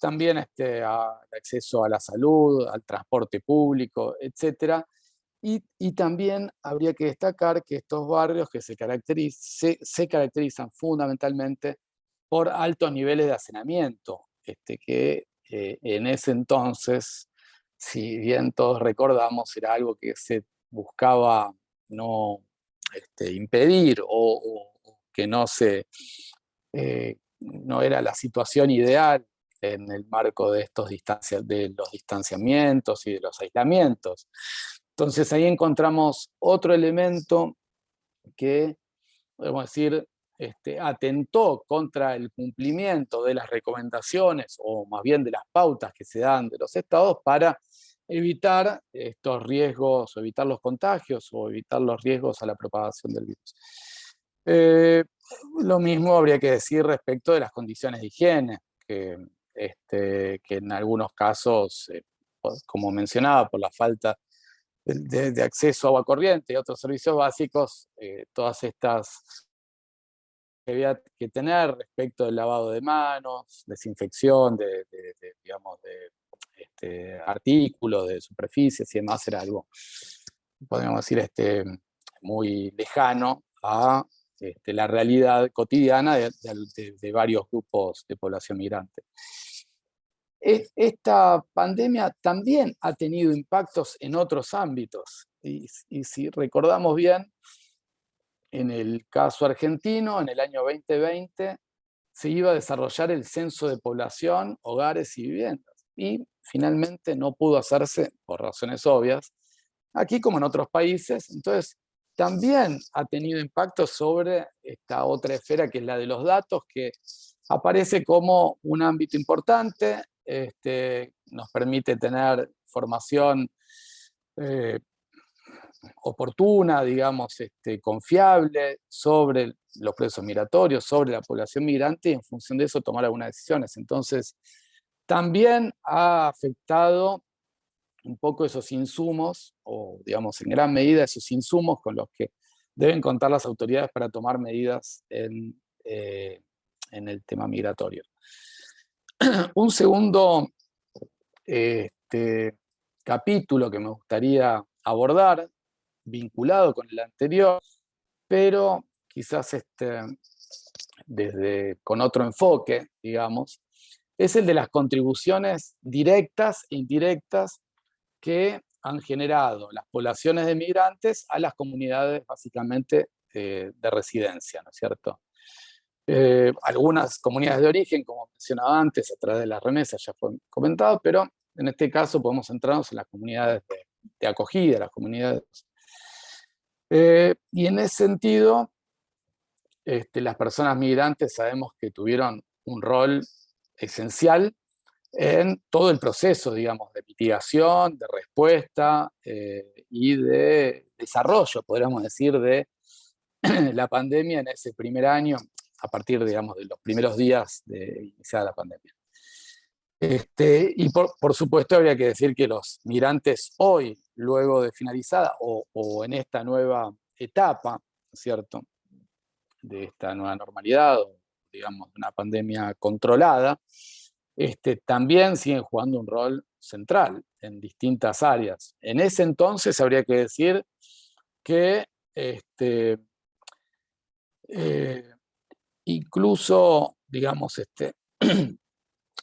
Speaker 2: también acceso a la salud, al transporte público, etc. Y también habría que destacar que estos barrios que se caracterizan fundamentalmente por altos niveles de hacinamiento, que en ese entonces, si bien todos recordamos, era algo que se buscaba no impedir o que no era la situación ideal en el marco de de los distanciamientos y de los aislamientos. Entonces ahí encontramos otro elemento que, podemos decir, atentó contra el cumplimiento de las recomendaciones, o más bien de las pautas que se dan de los estados para evitar estos riesgos, o evitar los contagios, o evitar los riesgos a la propagación del virus. Lo mismo habría que decir respecto de las condiciones de higiene, que en algunos casos, como mencionaba, por la falta de acceso a agua corriente y otros servicios básicos, todas estas que había que tener respecto del lavado de manos, desinfección digamos, de artículos, de superficies y demás, era algo, podríamos decir, muy lejano a la realidad cotidiana de varios grupos de población migrante. Esta pandemia también ha tenido impactos en otros ámbitos, y si recordamos bien, en el caso argentino, en el año 2020, se iba a desarrollar el censo de población, hogares y viviendas. Y finalmente no pudo hacerse por razones obvias, aquí como en otros países. Entonces, también ha tenido impacto sobre esta otra esfera que es la de los datos, que aparece como un ámbito importante, nos permite tener formación oportuna, digamos, confiable sobre los procesos migratorios, sobre la población migrante, y en función de eso tomar algunas decisiones. Entonces, también ha afectado un poco esos insumos, o digamos en gran medida esos insumos con los que deben contar las autoridades para tomar medidas en el tema migratorio. Un segundo capítulo que me gustaría abordar, vinculado con el anterior, pero quizás con otro enfoque, digamos, es el de las contribuciones directas e indirectas que han generado las poblaciones de migrantes a las comunidades básicamente de residencia, ¿no es cierto? Algunas comunidades de origen, como mencionaba antes, a través de las remesas ya fue comentado, pero en este caso podemos centrarnos en las comunidades de acogida, las comunidades. Y en ese sentido, las personas migrantes sabemos que tuvieron un rol esencial en todo el proceso, digamos, de mitigación, de respuesta y de desarrollo, podríamos decir, de la pandemia en ese primer año, a partir, digamos, de los primeros días de iniciada la pandemia. Y por supuesto habría que decir que los migrantes hoy, luego de finalizada, o en esta nueva etapa, ¿cierto?, de esta nueva normalidad, o digamos, una pandemia controlada, también siguen jugando un rol central en distintas áreas. En ese entonces habría que decir que incluso, digamos,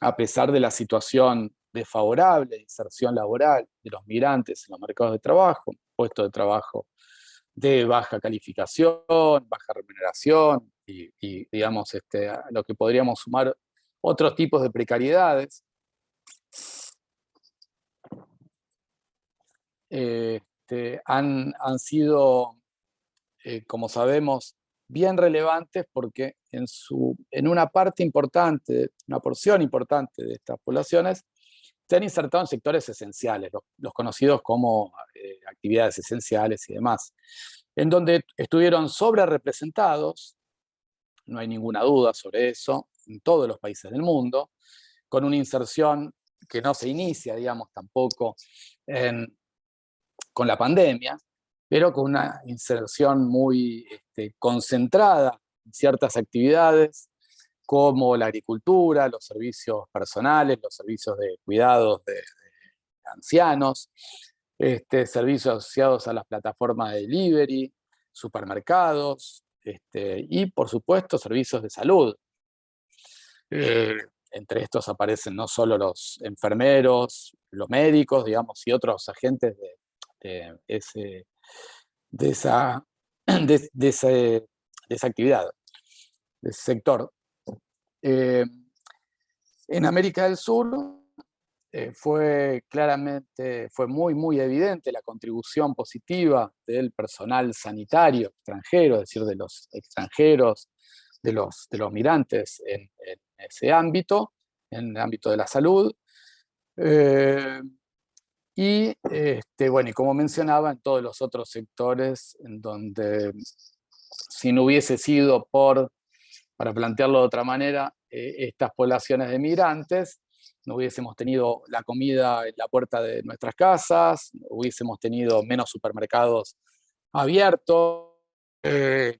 Speaker 2: a pesar de la situación desfavorable de inserción laboral de los migrantes en los mercados de trabajo, puestos de trabajo de baja calificación, baja remuneración y digamos, a lo que podríamos sumar otros tipos de precariedades, han sido, como sabemos, bien relevantes porque en una parte importante, una porción importante de estas poblaciones, se han insertado en sectores esenciales, los conocidos como actividades esenciales y demás, en donde estuvieron sobre representados, no hay ninguna duda sobre eso, en todos los países del mundo, con una inserción que no se inicia, digamos, tampoco con la pandemia, pero con una inserción muy concentrada en ciertas actividades, como la agricultura, los servicios personales, los servicios de cuidados de ancianos, servicios asociados a las plataformas de delivery, supermercados, y por supuesto servicios de salud. Entre estos aparecen no solo los enfermeros, los médicos, digamos, y otros agentes de esa actividad, de ese sector. En América del Sur fue muy evidente la contribución positiva del personal sanitario extranjero, es decir, de los extranjeros, de los migrantes en ese ámbito, en el ámbito de la salud. Y como mencionaba, en todos los otros sectores en donde, si no hubiese sido para plantearlo de otra manera, estas poblaciones de migrantes, no hubiésemos tenido la comida en la puerta de nuestras casas, hubiésemos tenido menos supermercados abiertos,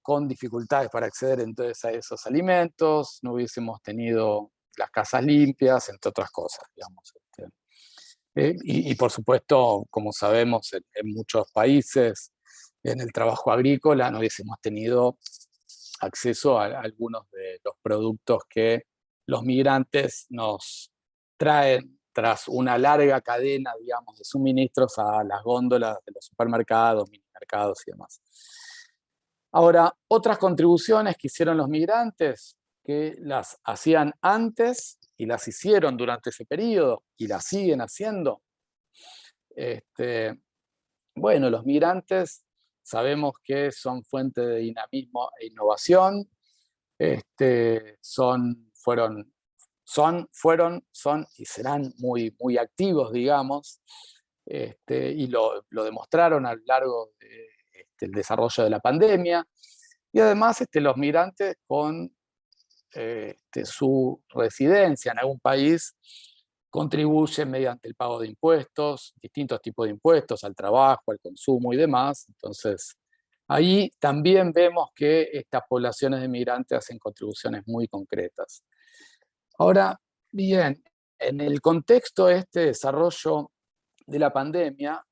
Speaker 2: con dificultades para acceder entonces a esos alimentos, no hubiésemos tenido las casas limpias, entre otras cosas, digamos. Y por supuesto, como sabemos, en muchos países, en el trabajo agrícola, no hubiésemos tenido acceso a algunos de los productos que los migrantes nos traen tras una larga cadena, digamos, de suministros a las góndolas de los supermercados, minimercados y demás. Ahora, otras contribuciones que hicieron los migrantes, que las hacían antes y las hicieron durante ese periodo y las siguen haciendo. Bueno, los migrantes sabemos que son fuente de dinamismo e innovación, fueron y serán muy, muy activos, digamos, y lo demostraron a lo largo del desarrollo de la pandemia. Y además los migrantes con su residencia en algún país contribuyen mediante el pago de impuestos, distintos tipos de impuestos al trabajo, al consumo y demás. Entonces, ahí también vemos que estas poblaciones de migrantes hacen contribuciones muy concretas. Ahora, bien, en el contexto de este desarrollo de la pandemia,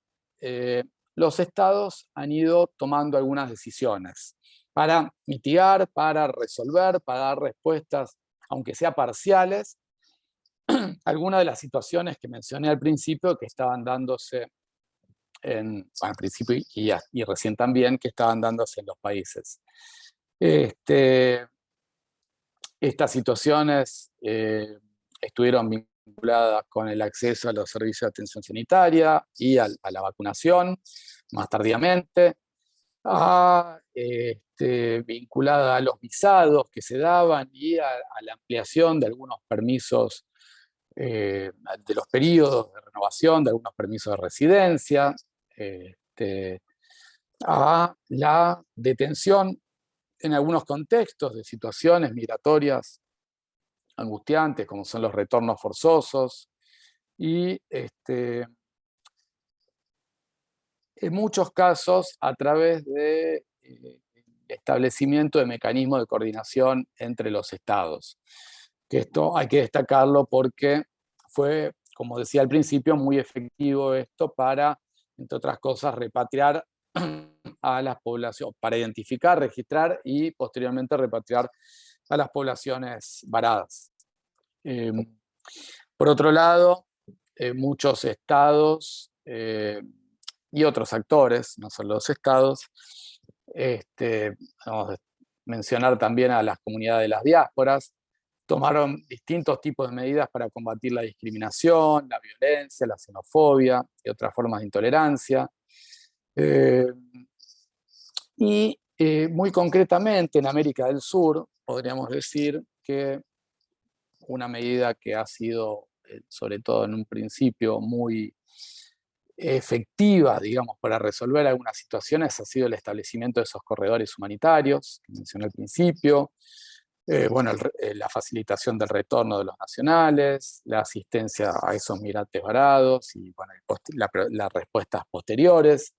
Speaker 2: los estados han ido tomando algunas decisiones para mitigar, para resolver, para dar respuestas, aunque sea parciales, algunas de las situaciones que mencioné al principio que estaban dándose al principio y recién también, que estaban dándose en los países. Estas situaciones estuvieron vinculadas con el acceso a los servicios de atención sanitaria y a la vacunación, más tardíamente, vinculada a los visados que se daban y a la ampliación de algunos permisos, de los periodos de renovación de algunos permisos de residencia, a la detención en algunos contextos de situaciones migratorias angustiantes, como son los retornos forzosos, y en muchos casos a través de establecimiento de mecanismos de coordinación entre los estados. Que esto hay que destacarlo porque fue, como decía al principio, muy efectivo esto para, entre otras cosas, repatriar a las poblaciones, para identificar, registrar y posteriormente repatriar a las poblaciones varadas. Por otro lado, muchos estados y otros actores, no solo los estados, vamos a mencionar también a las comunidades de las diásporas, tomaron distintos tipos de medidas para combatir la discriminación, la violencia, la xenofobia y otras formas de intolerancia. Y muy concretamente en América del Sur, podríamos decir que una medida que ha sido, sobre todo en un principio, muy efectiva, digamos, para resolver algunas situaciones ha sido el establecimiento de esos corredores humanitarios, que mencioné al principio, la facilitación del retorno de los nacionales, la asistencia a esos migrantes varados y bueno, las respuestas posteriores,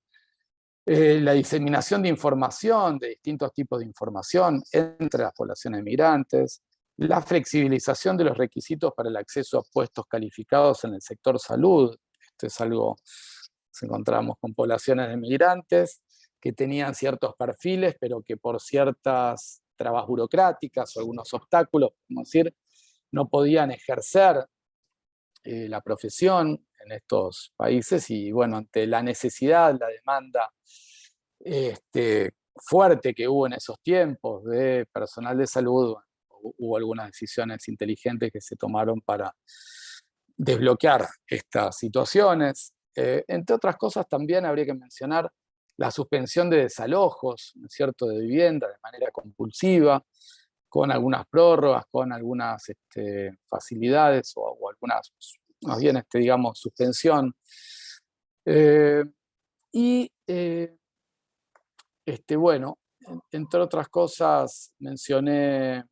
Speaker 2: la diseminación de información, de distintos tipos de información entre las poblaciones migrantes, la flexibilización de los requisitos para el acceso a puestos calificados en el sector salud. Esto es algo que nos encontramos con poblaciones de migrantes que tenían ciertos perfiles, pero que por ciertas trabas burocráticas o algunos obstáculos, como decir, no podían ejercer la profesión en estos países y bueno, ante la necesidad, la demanda fuerte que hubo en esos tiempos de personal de salud, hubo algunas decisiones inteligentes que se tomaron para desbloquear estas situaciones. Entre otras cosas también habría que mencionar la suspensión de desalojos, ¿no es cierto?, de vivienda de manera compulsiva, con algunas prórrogas, con algunas facilidades o algunas, más bien, digamos, suspensión. Bueno, entre otras cosas, mencioné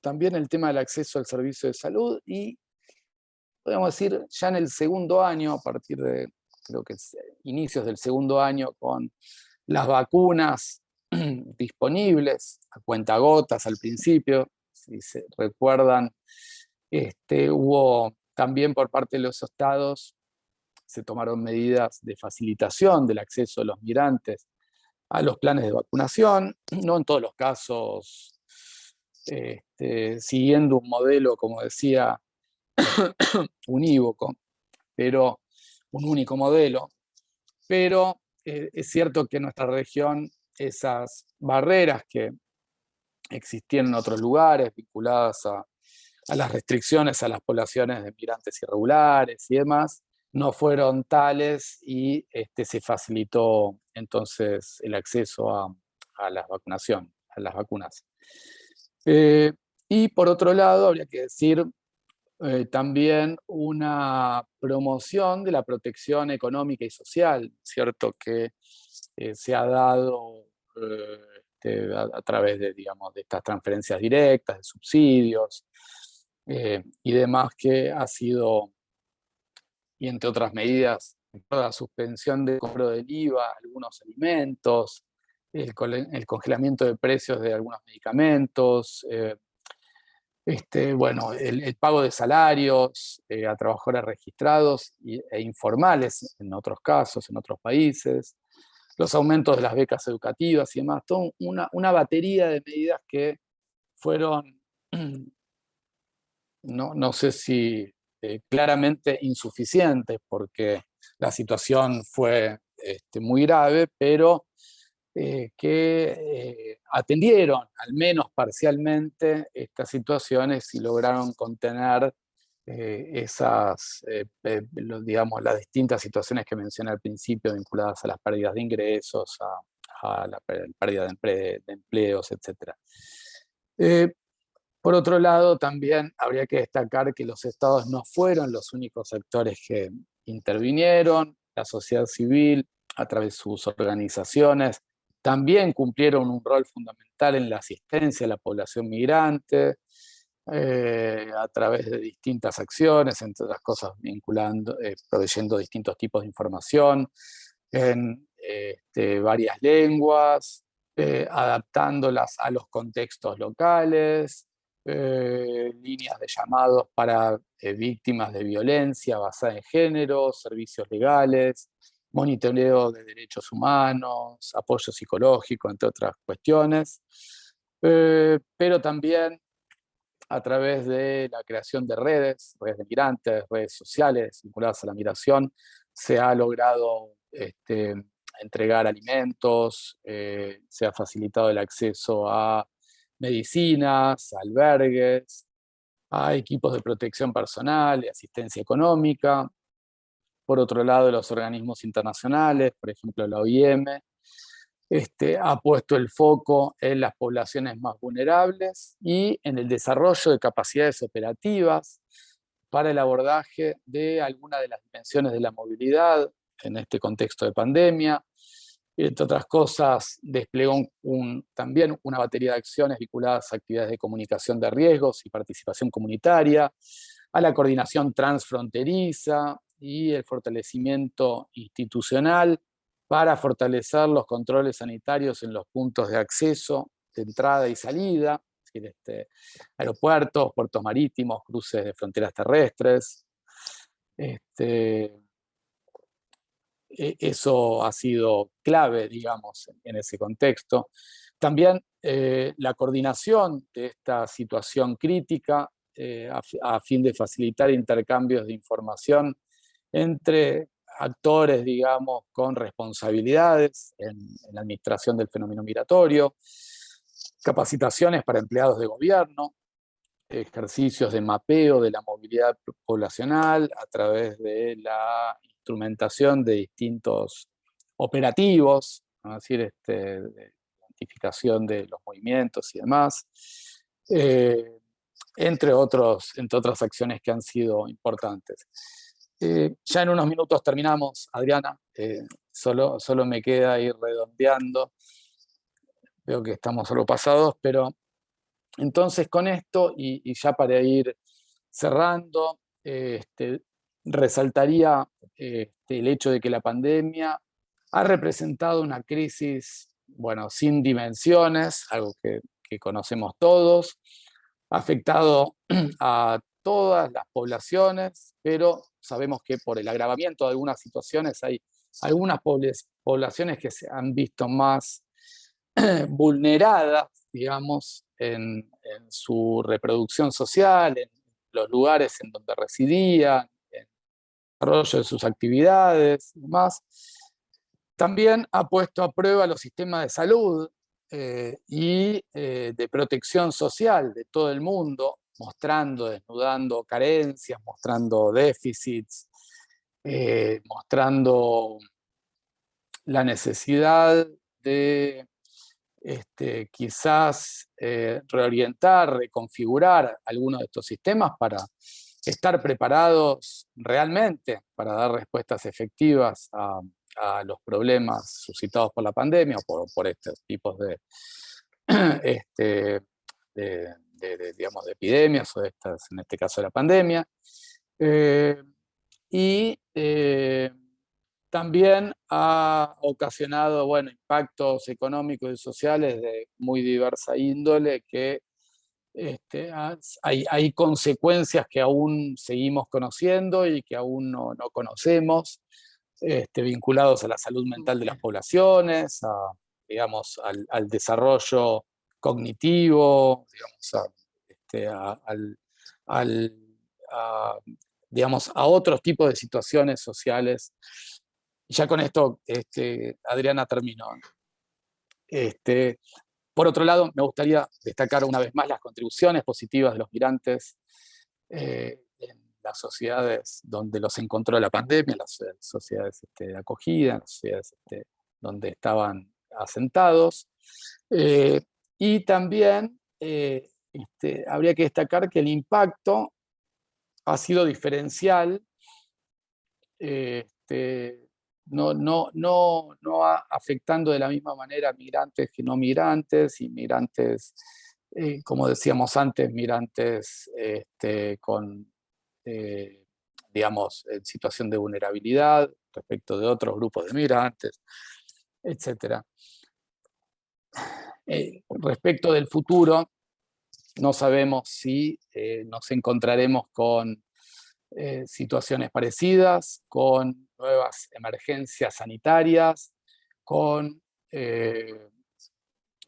Speaker 2: también el tema del acceso al servicio de salud y, podemos decir, ya en el segundo año, a partir de, creo que inicios del segundo año, con las vacunas disponibles a cuentagotas al principio, si se recuerdan, hubo también por parte de los estados, se tomaron medidas de facilitación del acceso de los migrantes a los planes de vacunación, no en todos los casos siguiendo un modelo, como decía, unívoco, pero un único modelo, pero es cierto que en nuestra región esas barreras que existían en otros lugares vinculadas a las restricciones a las poblaciones de migrantes irregulares y demás, no fueron tales y se facilitó entonces el acceso a la vacunación, a las vacunas. Y por otro lado, habría que decir también una promoción de la protección económica y social, ¿cierto? Que se ha dado a través de, digamos, de estas transferencias directas, de subsidios y demás, que ha sido, y entre otras medidas, la suspensión de cobro del IVA, algunos alimentos, el congelamiento de precios de algunos medicamentos, bueno, el pago de salarios a trabajadores registrados e informales en otros casos, en otros países, los aumentos de las becas educativas y demás, toda una batería de medidas que fueron, no sé si claramente insuficientes, porque la situación fue muy grave, pero que atendieron al menos parcialmente estas situaciones y lograron contener digamos, las distintas situaciones que mencioné al principio, vinculadas a las pérdidas de ingresos, a la pérdida de empleos, etc. Por otro lado, también habría que destacar que los estados no fueron los únicos sectores que intervinieron. La sociedad civil, a través de sus organizaciones, también cumplieron un rol fundamental en la asistencia a la población migrante, a través de distintas acciones, entre otras cosas vinculando, proveyendo distintos tipos de información en varias lenguas, adaptándolas a los contextos locales, líneas de llamados para víctimas de violencia basada en género, servicios legales, monitoreo de derechos humanos, apoyo psicológico, entre otras cuestiones, pero también a través de la creación de redes de migrantes, redes sociales vinculadas a la migración, se ha logrado entregar alimentos, se ha facilitado el acceso a medicinas, a albergues, a equipos de protección personal y asistencia económica. Por otro lado, los organismos internacionales, por ejemplo la OIM, ha puesto el foco en las poblaciones más vulnerables y en el desarrollo de capacidades operativas para el abordaje de algunas de las dimensiones de la movilidad en este contexto de pandemia. Entre otras cosas, desplegó también una batería de acciones vinculadas a actividades de comunicación de riesgos y participación comunitaria, a la coordinación transfronteriza y el fortalecimiento institucional para fortalecer los controles sanitarios en los puntos de acceso, de entrada y salida, es decir, aeropuertos, puertos marítimos, cruces de fronteras terrestres. Eso ha sido clave, digamos, en ese contexto. También la coordinación de esta situación crítica a fin de facilitar intercambios de información entre actores, digamos, con responsabilidades en la administración del fenómeno migratorio, capacitaciones para empleados de gobierno, ejercicios de mapeo de la movilidad poblacional a través de la instrumentación de distintos operativos, ¿no? Es decir, de identificación de los movimientos y demás, entre otras acciones que han sido importantes. Ya en unos minutos terminamos, Adriana, solo me queda ir redondeando, veo que estamos solo pasados, pero entonces con esto, y ya para ir cerrando, resaltaría el hecho de que la pandemia ha representado una crisis, bueno, sin dimensiones, algo que conocemos todos, ha afectado a todas las poblaciones, pero sabemos que por el agravamiento de algunas situaciones hay algunas poblaciones que se han visto más vulneradas, digamos, en su reproducción social, en los lugares en donde residían, en el desarrollo de sus actividades y demás. También ha puesto a prueba los sistemas de salud, y de protección social de todo el mundo, mostrando, desnudando carencias, mostrando déficits, mostrando la necesidad de quizás reorientar, reconfigurar algunos de estos sistemas para estar preparados realmente para dar respuestas efectivas a los problemas suscitados por la pandemia o por estos tipos de, digamos, de epidemias o de estas, en este caso de la pandemia. Y también ha ocasionado, bueno, impactos económicos y sociales de muy diversa índole que hay consecuencias que aún seguimos conociendo y que aún no conocemos, vinculados a la salud mental de las poblaciones, digamos, al desarrollo cognitivo, digamos, al, a, digamos, a otros tipos de situaciones sociales. Ya con esto, Adriana, termino. Por otro lado, me gustaría destacar una vez más las contribuciones positivas de los migrantes en las sociedades donde los encontró la pandemia, las sociedades de acogida, las sociedades donde estaban asentados. Y también habría que destacar que el impacto ha sido diferencial, no afectando de la misma manera a migrantes que no migrantes, y migrantes, como decíamos antes, migrantes con, digamos, en situación de vulnerabilidad respecto de otros grupos de migrantes, etc. Respecto del futuro, no sabemos si nos encontraremos con situaciones parecidas, con nuevas emergencias sanitarias, con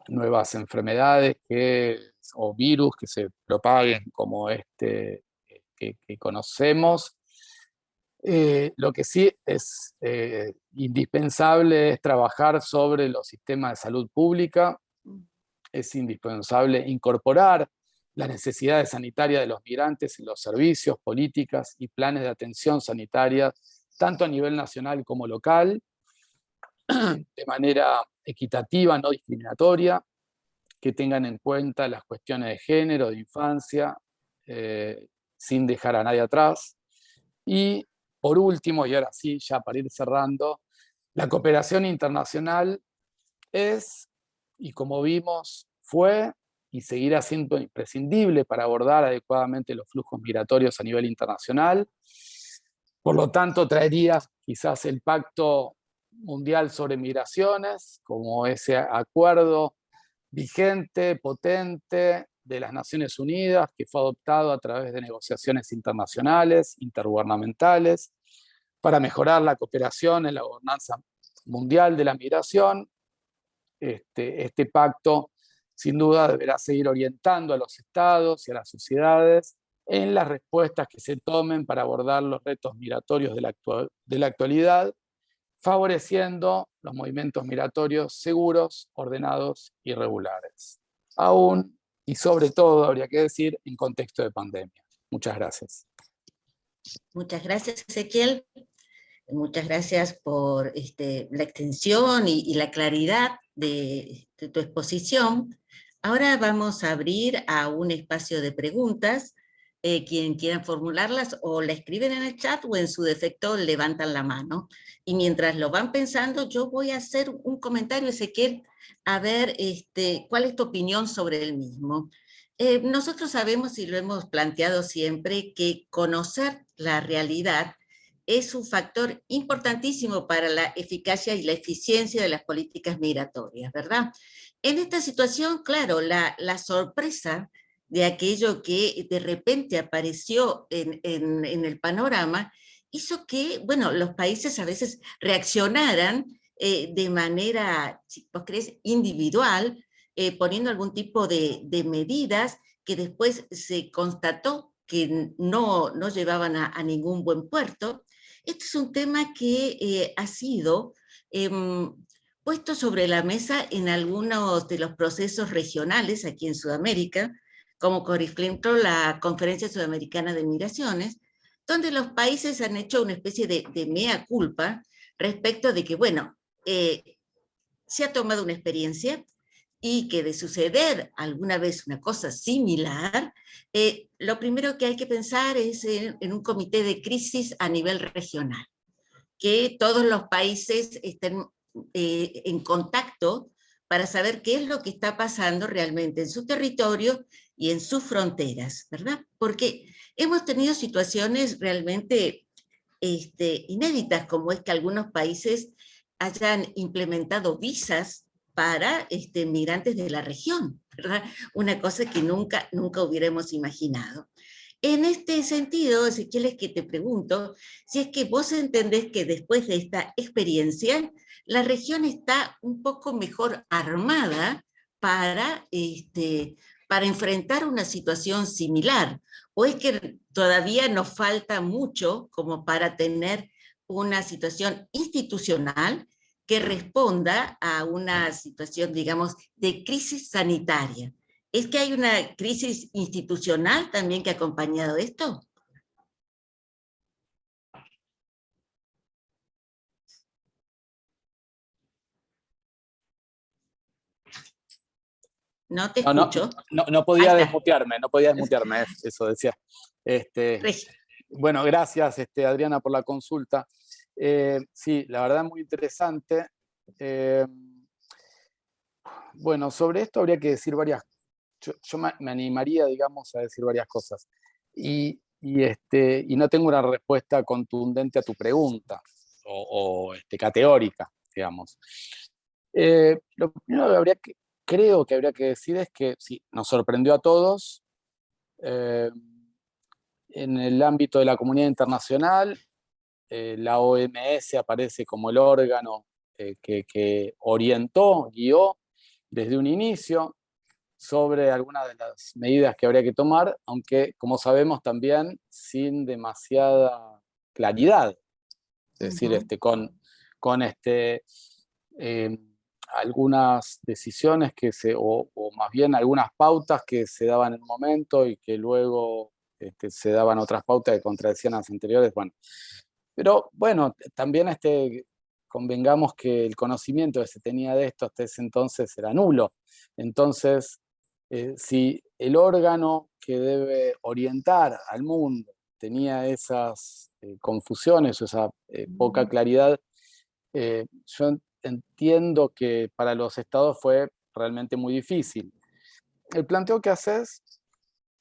Speaker 2: nuevas enfermedades o virus que se propaguen como que conocemos. Lo que sí es indispensable es trabajar sobre los sistemas de salud pública. Es indispensable incorporar las necesidades sanitarias de los migrantes en los servicios, políticas y planes de atención sanitaria, tanto a nivel nacional como local, de manera equitativa, no discriminatoria, que tengan en cuenta las cuestiones de género, de infancia, sin dejar a nadie atrás. Y por último, y ahora sí, ya para ir cerrando, la cooperación internacional es, y como vimos, fue y seguirá siendo imprescindible para abordar adecuadamente los flujos migratorios a nivel internacional. Por lo tanto, traería quizás el Pacto Mundial sobre Migraciones, como ese acuerdo vigente, potente de las Naciones Unidas, que fue adoptado a través de negociaciones internacionales, intergubernamentales, para mejorar la cooperación en la gobernanza mundial de la migración. Este pacto, sin duda, deberá seguir orientando a los estados y a las sociedades en las respuestas que se tomen para abordar los retos migratorios de la actualidad, favoreciendo los movimientos migratorios seguros, ordenados y regulares. Aún y sobre todo, habría que decir, en contexto de pandemia. Muchas gracias.
Speaker 1: Muchas gracias, Ezequiel. Muchas gracias por la extensión y la claridad de tu exposición. Ahora vamos a abrir a un espacio de preguntas. Quien quiera formularlas o la escriben en el chat o en su defecto levantan la mano. Y mientras lo van pensando, yo voy a hacer un comentario, Ezequiel, a ver cuál es tu opinión sobre el mismo. Nosotros sabemos y lo hemos planteado siempre que conocer la realidad es un factor importantísimo para la eficacia y la eficiencia de las políticas migratorias, ¿verdad? En esta situación, claro, la sorpresa de aquello que de repente apareció en el panorama hizo que, bueno, los países a veces reaccionaran de manera, si vos crees, individual, poniendo algún tipo de medidas que después se constató que no llevaban a ningún buen puerto. Este es un tema que ha sido puesto sobre la mesa en algunos de los procesos regionales aquí en Sudamérica, como por ejemplo la Conferencia Sudamericana de Migraciones, donde los países han hecho una especie de mea culpa respecto de que, bueno, se ha tomado una experiencia y que de suceder alguna vez una cosa similar, lo primero que hay que pensar es en un comité de crisis a nivel regional, que todos los países estén en contacto para saber qué es lo que está pasando realmente en su territorio y en sus fronteras, ¿verdad? Porque hemos tenido situaciones realmente inéditas, como es que algunos países hayan implementado visas para migrantes de la región, ¿verdad? Una cosa que nunca hubiéramos imaginado. En este sentido, Ezequiel, es que te pregunto si es que vos entendés que después de esta experiencia, la región está un poco mejor armada para, para enfrentar una situación similar, o es que todavía nos falta mucho como para tener una situación institucional que responda a una situación, digamos, de crisis sanitaria. ¿Es que hay una crisis institucional también que ha acompañado esto? No te
Speaker 2: No, no,
Speaker 1: escucho.
Speaker 2: no
Speaker 1: Ahí
Speaker 2: podía
Speaker 1: está.
Speaker 2: desmutearme, no podía desmutearme, eso decía. Este,
Speaker 1: Regi.
Speaker 2: bueno, gracias Adriana por la consulta. Sí, la verdad muy interesante. Eh, bueno, sobre esto habría que decir varias cosas. Yo me animaría, digamos, a decir varias cosas. Y no tengo una respuesta contundente a tu pregunta, o categórica, digamos. Lo primero que creo que habría que decir es que sí, nos sorprendió a todos. En el ámbito de la comunidad internacional, la OMS aparece como el órgano que orientó, guió desde un inicio sobre algunas de las medidas que habría que tomar, aunque, como sabemos, también sin demasiada claridad. Es decir, con eh, algunas decisiones o más bien algunas pautas que se daban en un momento y que luego se daban otras pautas que contradecían las anteriores. Bueno, pero bueno, también convengamos que el conocimiento que se tenía de esto hasta ese entonces era nulo. Entonces, si el órgano que debe orientar al mundo tenía esas confusiones o esa poca claridad, yo entiendo que para los estados fue realmente muy difícil. El planteo que haces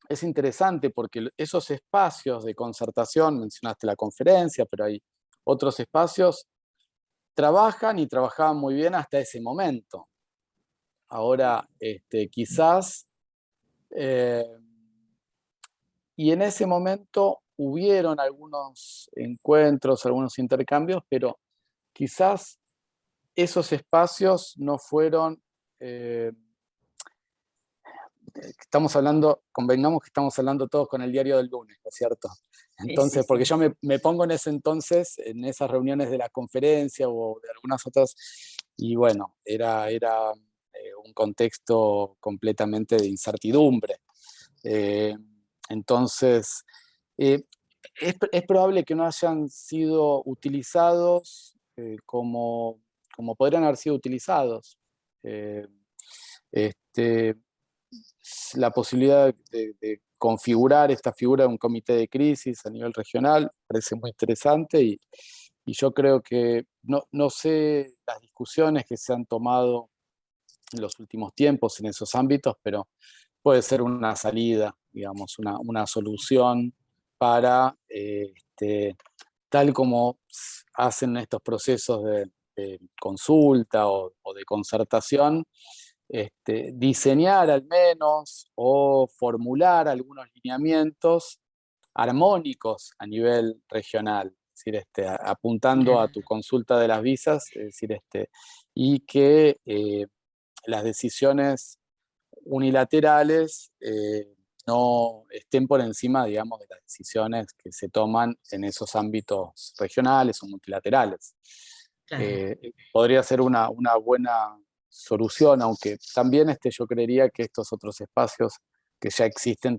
Speaker 2: es interesante porque esos espacios de concertación, mencionaste la conferencia, pero hay otros espacios, trabajan y trabajaban muy bien hasta ese momento. Ahora, quizás, y en ese momento hubieron algunos encuentros, algunos intercambios, pero quizás esos espacios no fueron... estamos hablando, convengamos que estamos hablando todos con el diario del lunes, ¿no es cierto?
Speaker 1: Sí, sí,
Speaker 2: Entonces, porque
Speaker 1: sí.
Speaker 2: yo me pongo en ese entonces, en esas reuniones de la conferencia o de algunas otras, y bueno, era un contexto completamente de incertidumbre. Eh, entonces, eh, es probable que no hayan sido utilizados como podrían haber sido utilizados. Eh, este, la posibilidad de configurar esta figura de un comité de crisis a nivel regional parece muy interesante y yo creo que no sé las discusiones que se han tomado en los últimos tiempos en esos ámbitos, pero puede ser una salida, digamos, una solución para, tal como hacen estos procesos de consulta o de concertación, diseñar al menos o formular algunos lineamientos armónicos a nivel regional, es decir, apuntando a
Speaker 1: Claro.
Speaker 2: tu consulta de las visas, es decir, y que las decisiones unilaterales no estén por encima, digamos, de las decisiones que se toman en esos ámbitos regionales o multilaterales.
Speaker 1: claro.
Speaker 2: podría ser una buena solución, aunque también yo creería que estos otros espacios que ya existen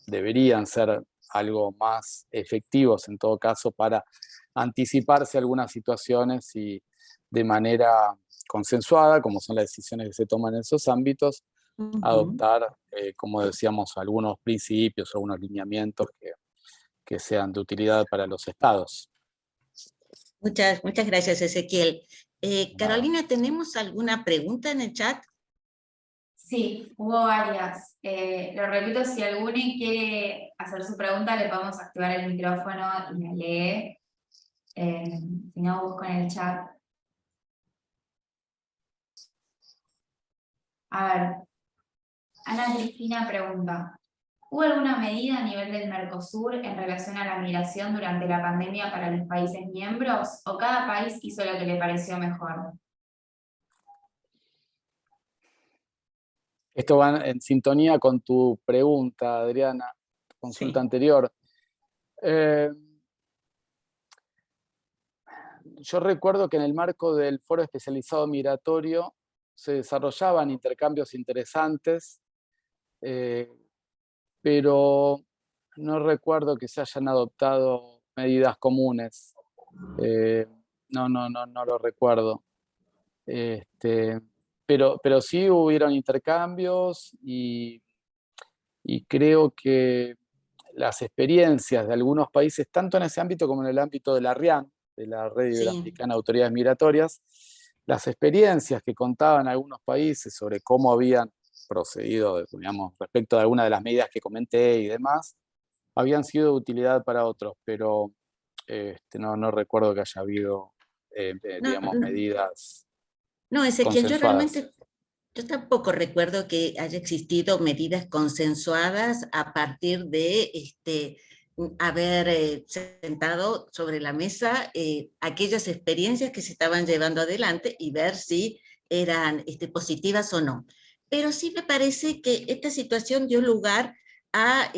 Speaker 2: deberían ser algo más efectivos en todo caso para anticiparse a algunas situaciones y de manera consensuada, como son las decisiones que se toman en esos ámbitos,
Speaker 1: Ujú.
Speaker 2: adoptar, como decíamos, algunos principios o algunos lineamientos que sean de utilidad para los estados.
Speaker 1: Muchas gracias, Ezequiel.
Speaker 2: Nada.
Speaker 1: Carolina, ¿tenemos alguna pregunta en el chat?
Speaker 3: Sí, hubo varias. Lo repito, si alguno quiere hacer su pregunta, le podemos activar el micrófono y la lee. Si no, busco en el chat. A ver, Ana Cristina pregunta: ¿hubo alguna medida a nivel del Mercosur en relación a la migración durante la pandemia para los países miembros? ¿O cada país hizo lo que le pareció mejor?
Speaker 2: Esto va en sintonía con tu pregunta, Adriana, consulta
Speaker 1: Sí.
Speaker 2: anterior. Yo recuerdo que en el marco del Foro Especializado Migratorio se desarrollaban intercambios interesantes, pero no recuerdo que se hayan adoptado medidas comunes. No lo recuerdo. Pero sí hubieron intercambios y creo que las experiencias de algunos países, tanto en ese ámbito como en el ámbito de la RIAN, de la Red
Speaker 1: Sí.
Speaker 2: Iberoamericana de Autoridades Migratorias, las experiencias que contaban algunos países sobre cómo habían procedido, digamos, respecto de algunas de las medidas que comenté y demás, habían sido de utilidad para otros, pero no recuerdo que haya habido,
Speaker 1: No,
Speaker 2: digamos, medidas
Speaker 1: no, Ezequiel,
Speaker 2: consensuadas.
Speaker 1: yo tampoco recuerdo que haya existido medidas consensuadas a partir de haber sentado sobre la mesa aquellas experiencias que se estaban llevando adelante y ver si eran positivas o no. Pero sí me parece que esta situación dio lugar a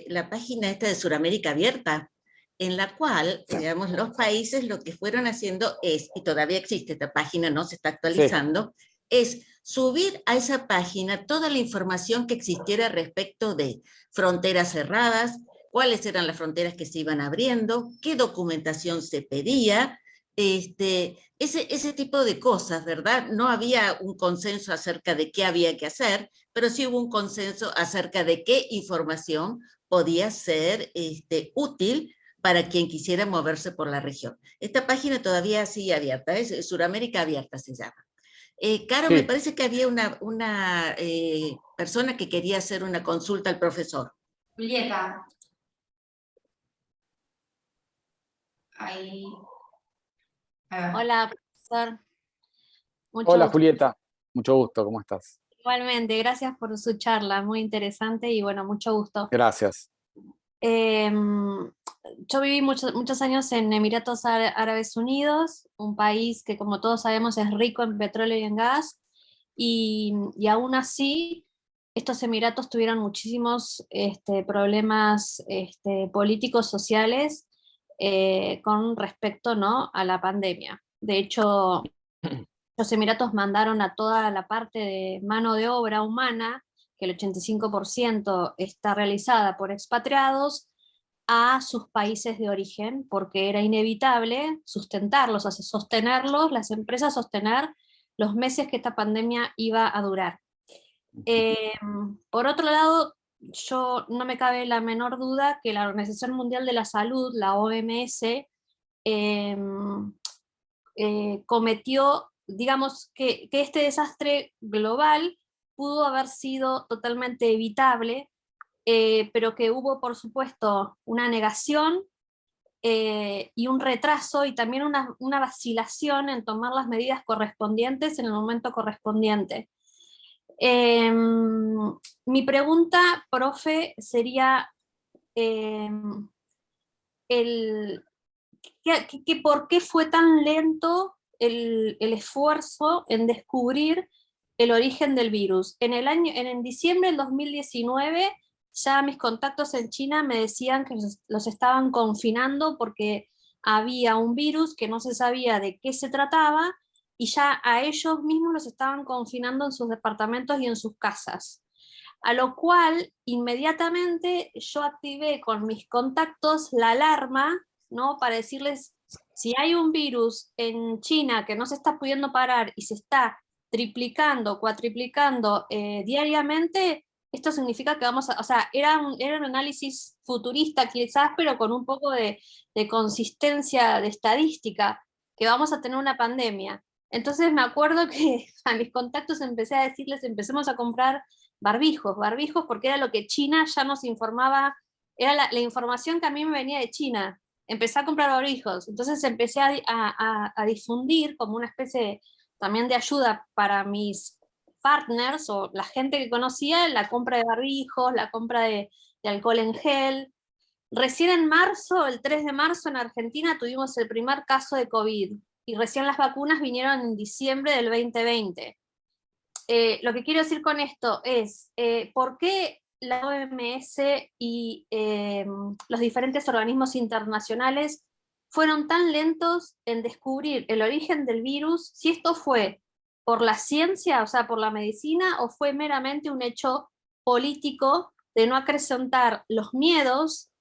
Speaker 1: la página esta de Suramérica Abierta, en la cual,
Speaker 2: Sí,
Speaker 1: digamos, los países lo que fueron haciendo es, y todavía existe esta página, no se está
Speaker 2: sí,
Speaker 1: actualizando, es subir a esa página toda la información que existiera respecto de fronteras cerradas, cuáles eran las fronteras que se iban abriendo, qué documentación se pedía, ese tipo de cosas, ¿verdad? No había un consenso acerca de qué había que hacer, pero sí hubo un consenso acerca de qué información podía ser útil para quien quisiera moverse por la región. Esta página todavía sigue abierta, es Suramérica Abierta se llama. Caro, me
Speaker 2: sí.
Speaker 1: parece que había una persona que quería hacer una consulta al profesor.
Speaker 3: Julieta. Ahí. A ver.
Speaker 4: Hola, profesor. Mucho
Speaker 2: Hola
Speaker 4: gusto.
Speaker 2: Julieta, mucho gusto, ¿cómo estás?
Speaker 4: Igualmente, gracias por su charla, muy interesante y bueno, mucho gusto.
Speaker 2: Gracias.
Speaker 4: Yo viví muchos años en Emiratos Árabes Unidos, un país que como todos sabemos es rico en petróleo y en gas, y aún así estos Emiratos tuvieron muchísimos problemas políticos, sociales, con respecto, ¿no?, a la pandemia. De hecho, los Emiratos mandaron a toda la parte de mano de obra humana, que el 85% está realizada por expatriados, a sus países de origen, porque era inevitable sustentarlos, sostenerlos, las empresas sostener los meses que esta pandemia iba a durar. Por otro lado, yo no me cabe la menor duda que la Organización Mundial de la Salud, la OMS, cometió, digamos, que este desastre global pudo haber sido totalmente evitable, pero que hubo, por supuesto, una negación y un retraso y también una vacilación en tomar las medidas correspondientes en el momento correspondiente. Mi pregunta, profe, sería el, ¿por qué fue tan lento el esfuerzo en descubrir el origen del virus? En diciembre del 2019, ya mis contactos en China me decían que los estaban confinando porque había un virus que no se sabía de qué se trataba y ya a ellos mismos los estaban confinando en sus departamentos y en sus casas. A lo cual, inmediatamente yo activé con mis contactos la alarma, ¿no? Para decirles, si hay un virus en China que no se está pudiendo parar y se está triplicando, cuatriplicando diariamente, esto significa que vamos a, o sea, era un análisis futurista quizás, pero con un poco de consistencia de estadística, que vamos a tener una pandemia. Entonces me acuerdo que a mis contactos empecé a decirles, empecemos a comprar barbijos, porque era lo que China ya nos informaba, era la información que a mí me venía de China. Empecé a comprar barbijos, entonces empecé a difundir como una especie también de ayuda para mis partners o la gente que conocía, la compra de barbijos, la compra de alcohol en gel. Recién en marzo, el 3 de marzo en Argentina tuvimos el primer caso de COVID y recién las vacunas vinieron en diciembre del 2020. Lo que quiero decir con esto es, ¿por qué la OMS y los diferentes organismos internacionales fueron tan lentos en descubrir el origen del virus? Si esto fue por la ciencia, o sea, por la medicina, o fue meramente un hecho político de no acrecentar los miedos,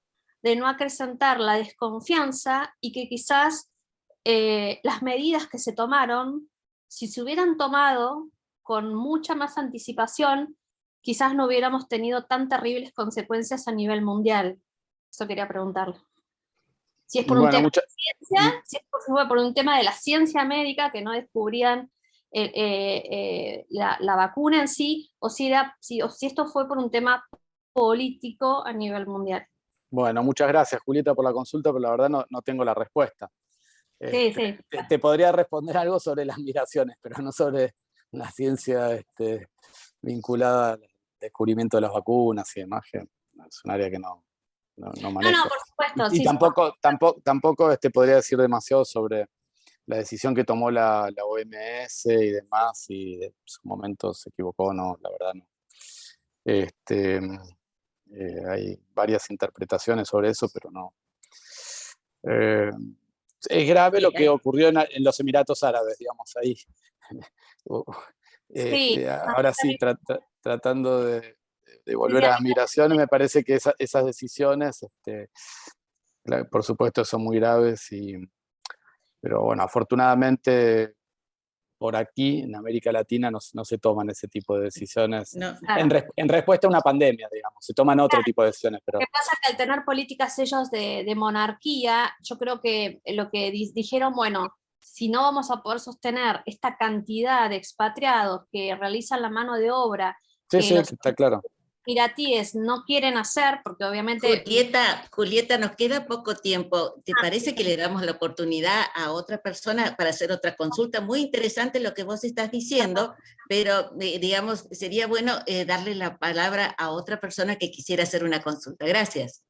Speaker 4: de no acrecentar la desconfianza, y que quizás las medidas que se tomaron, si se hubieran tomado con mucha más anticipación, quizás no hubiéramos tenido tan terribles consecuencias a nivel mundial. Eso quería preguntarle. Si es por un tema de ciencia, si es por un tema de la ciencia médica, que no descubrían la vacuna en sí, o si esto fue por un tema político a nivel mundial.
Speaker 2: Bueno, muchas gracias, Julieta, por la consulta, pero la verdad no tengo la respuesta.
Speaker 4: Sí.
Speaker 2: Te podría responder algo sobre las migraciones, pero no sobre la ciencia vinculada al descubrimiento de las vacunas y demás, que es un área que no manejo.
Speaker 4: No, por supuesto.
Speaker 2: Y
Speaker 4: sí,
Speaker 2: tampoco podría decir demasiado sobre la decisión que tomó la OMS y demás, y en su momento se equivocó, no, la verdad no. Hay varias interpretaciones sobre eso, pero no. Es grave lo que ocurrió en los Emiratos Árabes, digamos, ahí. Ahora sí, tratando de volver a las migraciones, me parece que esas decisiones, por supuesto, son muy graves, pero bueno, afortunadamente por aquí, en América Latina, no se toman ese tipo de decisiones en respuesta a una pandemia, digamos, se toman otro tipo de decisiones. Pero...
Speaker 4: Lo que pasa es que al tener políticas ellos de monarquía, yo creo que lo que dijeron, bueno, si no vamos a poder sostener esta cantidad de expatriados que realizan la mano de obra,
Speaker 2: sí, está claro.
Speaker 4: Iratíes no quieren hacer, porque obviamente...
Speaker 1: Julieta, nos queda poco tiempo. ¿Te parece que le damos la oportunidad a otra persona para hacer otra consulta? Muy interesante lo que vos estás diciendo, pero digamos, sería bueno darle la palabra a otra persona que quisiera hacer una consulta. Gracias.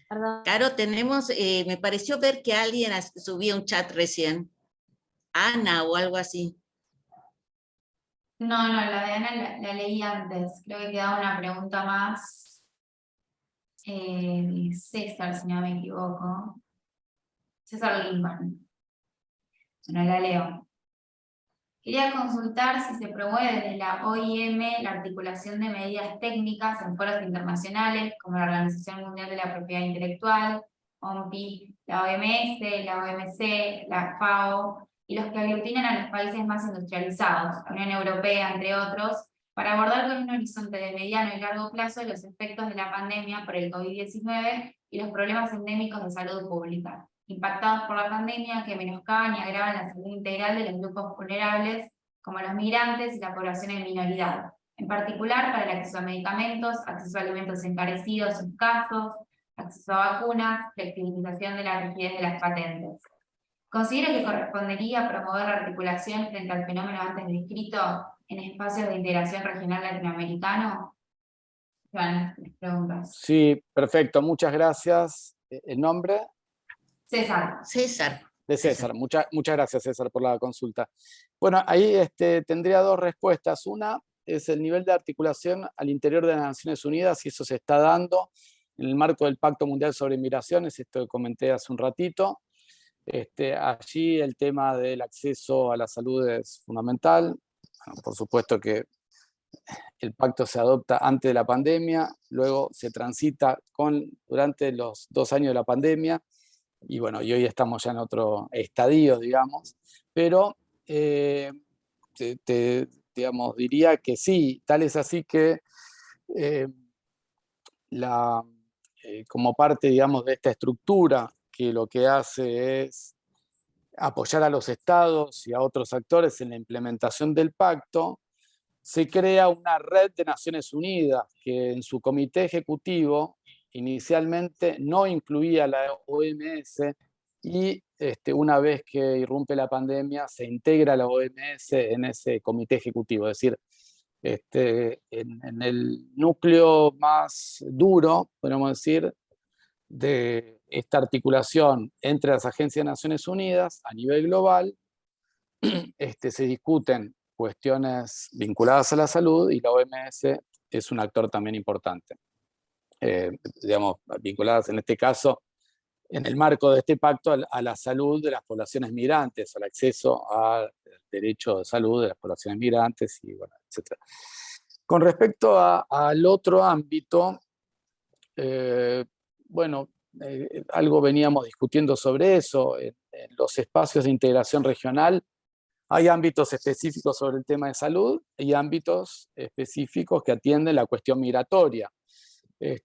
Speaker 4: Perdón.
Speaker 1: Caro, tenemos, me pareció ver que alguien subía un chat recién. Ana o algo así.
Speaker 3: No, la de Ana la leí antes. Creo que quedaba una pregunta más. César, si no me equivoco. César Limban. Bueno, la leo. Quería consultar si se promueve desde la OIM la articulación de medidas técnicas en foros internacionales, como la Organización Mundial de la Propiedad Intelectual, OMPI, la OMS, la OMC, la FAO, y los que aglutinan a los países más industrializados, la Unión Europea, entre otros, para abordar con un horizonte de mediano y largo plazo los efectos de la pandemia por el COVID-19 y los problemas endémicos de salud pública, impactados por la pandemia, que menoscaban y agravan la salud integral de los grupos vulnerables, como los migrantes y la población en minoridad, en particular para el acceso a medicamentos, acceso a alimentos encarecidos y escasos, acceso a vacunas, flexibilización de la rigidez de las patentes. ¿Considera que correspondería promover la articulación frente al fenómeno antes descrito en espacios de integración regional latinoamericano? Joan, les preguntas.
Speaker 2: Sí, perfecto, muchas gracias. ¿El nombre?
Speaker 3: César.
Speaker 2: De César. Muchas gracias, César, por la consulta. Bueno, ahí tendría dos respuestas. Una es el nivel de articulación al interior de las Naciones Unidas, y eso se está dando en el marco del Pacto Mundial sobre Migraciones, esto que comenté hace un ratito. Allí el tema del acceso a la salud es fundamental. Bueno, por supuesto que el pacto se adopta antes de la pandemia, luego se transita durante los 2 años de la pandemia, y bueno, y hoy estamos ya en otro estadio, digamos, pero digamos, diría que sí, tal es así que como parte, digamos, de esta estructura que lo que hace es apoyar a los estados y a otros actores en la implementación del pacto, se crea una red de Naciones Unidas que en su comité ejecutivo inicialmente no incluía la OMS, y una vez que irrumpe la pandemia se integra la OMS en ese comité ejecutivo. Es decir, en el núcleo más duro, podemos decir, de esta articulación entre las agencias de Naciones Unidas a nivel global, se discuten cuestiones vinculadas a la salud, y la OMS es un actor también importante. Digamos, vinculadas en este caso, en el marco de este pacto, a la salud de las poblaciones migrantes, al acceso al derecho de salud de las poblaciones migrantes, y bueno, etc. Con respecto al otro ámbito, bueno, algo veníamos discutiendo sobre eso. En los espacios de integración regional hay ámbitos específicos sobre el tema de salud y ámbitos específicos que atienden la cuestión migratoria. Es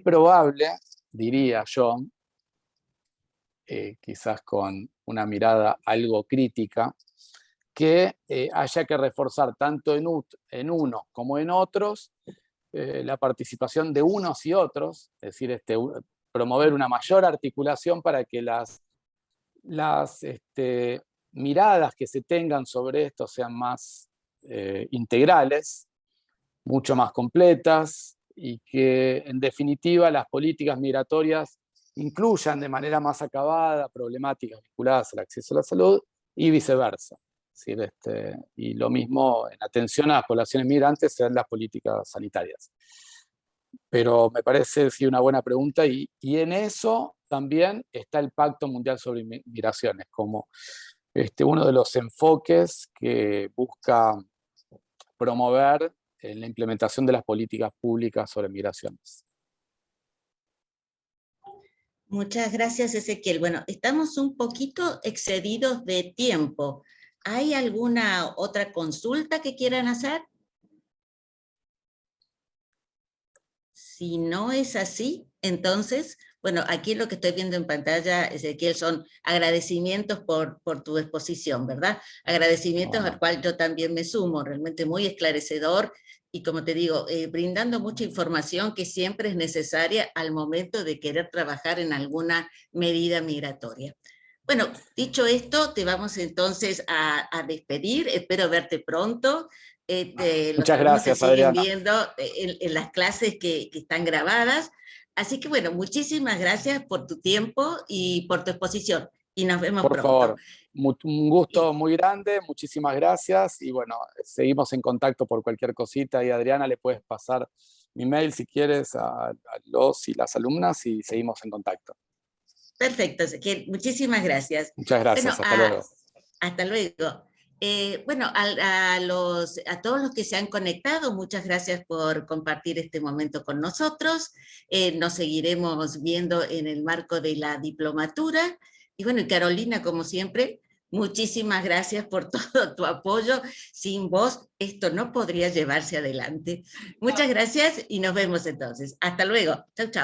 Speaker 2: probable, diría yo, quizás con una mirada algo crítica, que haya que reforzar tanto en uno como en otros la participación de unos y otros, es decir, promover una mayor articulación para que las miradas que se tengan sobre esto sean más integrales, mucho más completas, y que en definitiva las políticas migratorias incluyan de manera más acabada problemáticas vinculadas al acceso a la salud y viceversa. Es decir, y lo mismo en atención a las poblaciones migrantes sean las políticas sanitarias. Pero me parece sí una buena pregunta, y en eso también está el Pacto Mundial sobre Migraciones, como uno de los enfoques que busca promover en la implementación de las políticas públicas sobre migraciones.
Speaker 1: Muchas gracias, Ezequiel. Bueno, estamos un poquito excedidos de tiempo. ¿Hay alguna otra consulta que quieran hacer? Si no es así, entonces, bueno, aquí lo que estoy viendo en pantalla, Ezequiel, son agradecimientos por tu exposición, ¿verdad? Agradecimientos al cual yo también me sumo, realmente muy esclarecedor, y como te digo, brindando mucha información que siempre es necesaria al momento de querer trabajar en alguna medida migratoria. Bueno, dicho esto, te vamos entonces a despedir. Espero verte pronto.
Speaker 2: Muchas gracias, Adriana.
Speaker 1: Los siguen viendo en las clases que están grabadas. Así que bueno, muchísimas gracias por tu tiempo y por tu exposición. Y nos vemos pronto.
Speaker 2: Por favor, un gusto muy grande, muchísimas gracias. Y bueno, seguimos en contacto por cualquier cosita. Y Adriana, le puedes pasar mi mail si quieres a los y las alumnas, y seguimos en contacto.
Speaker 1: Perfecto, Ezequiel. Muchísimas gracias.
Speaker 2: Muchas gracias,
Speaker 1: bueno,
Speaker 2: hasta luego.
Speaker 1: Hasta luego. Bueno, a todos los que se han conectado, muchas gracias por compartir este momento con nosotros. Nos seguiremos viendo en el marco de la diplomatura. Y bueno, Carolina, como siempre, muchísimas gracias por todo tu apoyo. Sin vos, esto no podría llevarse adelante. Muchas gracias y nos vemos entonces. Hasta luego. Chau, chau.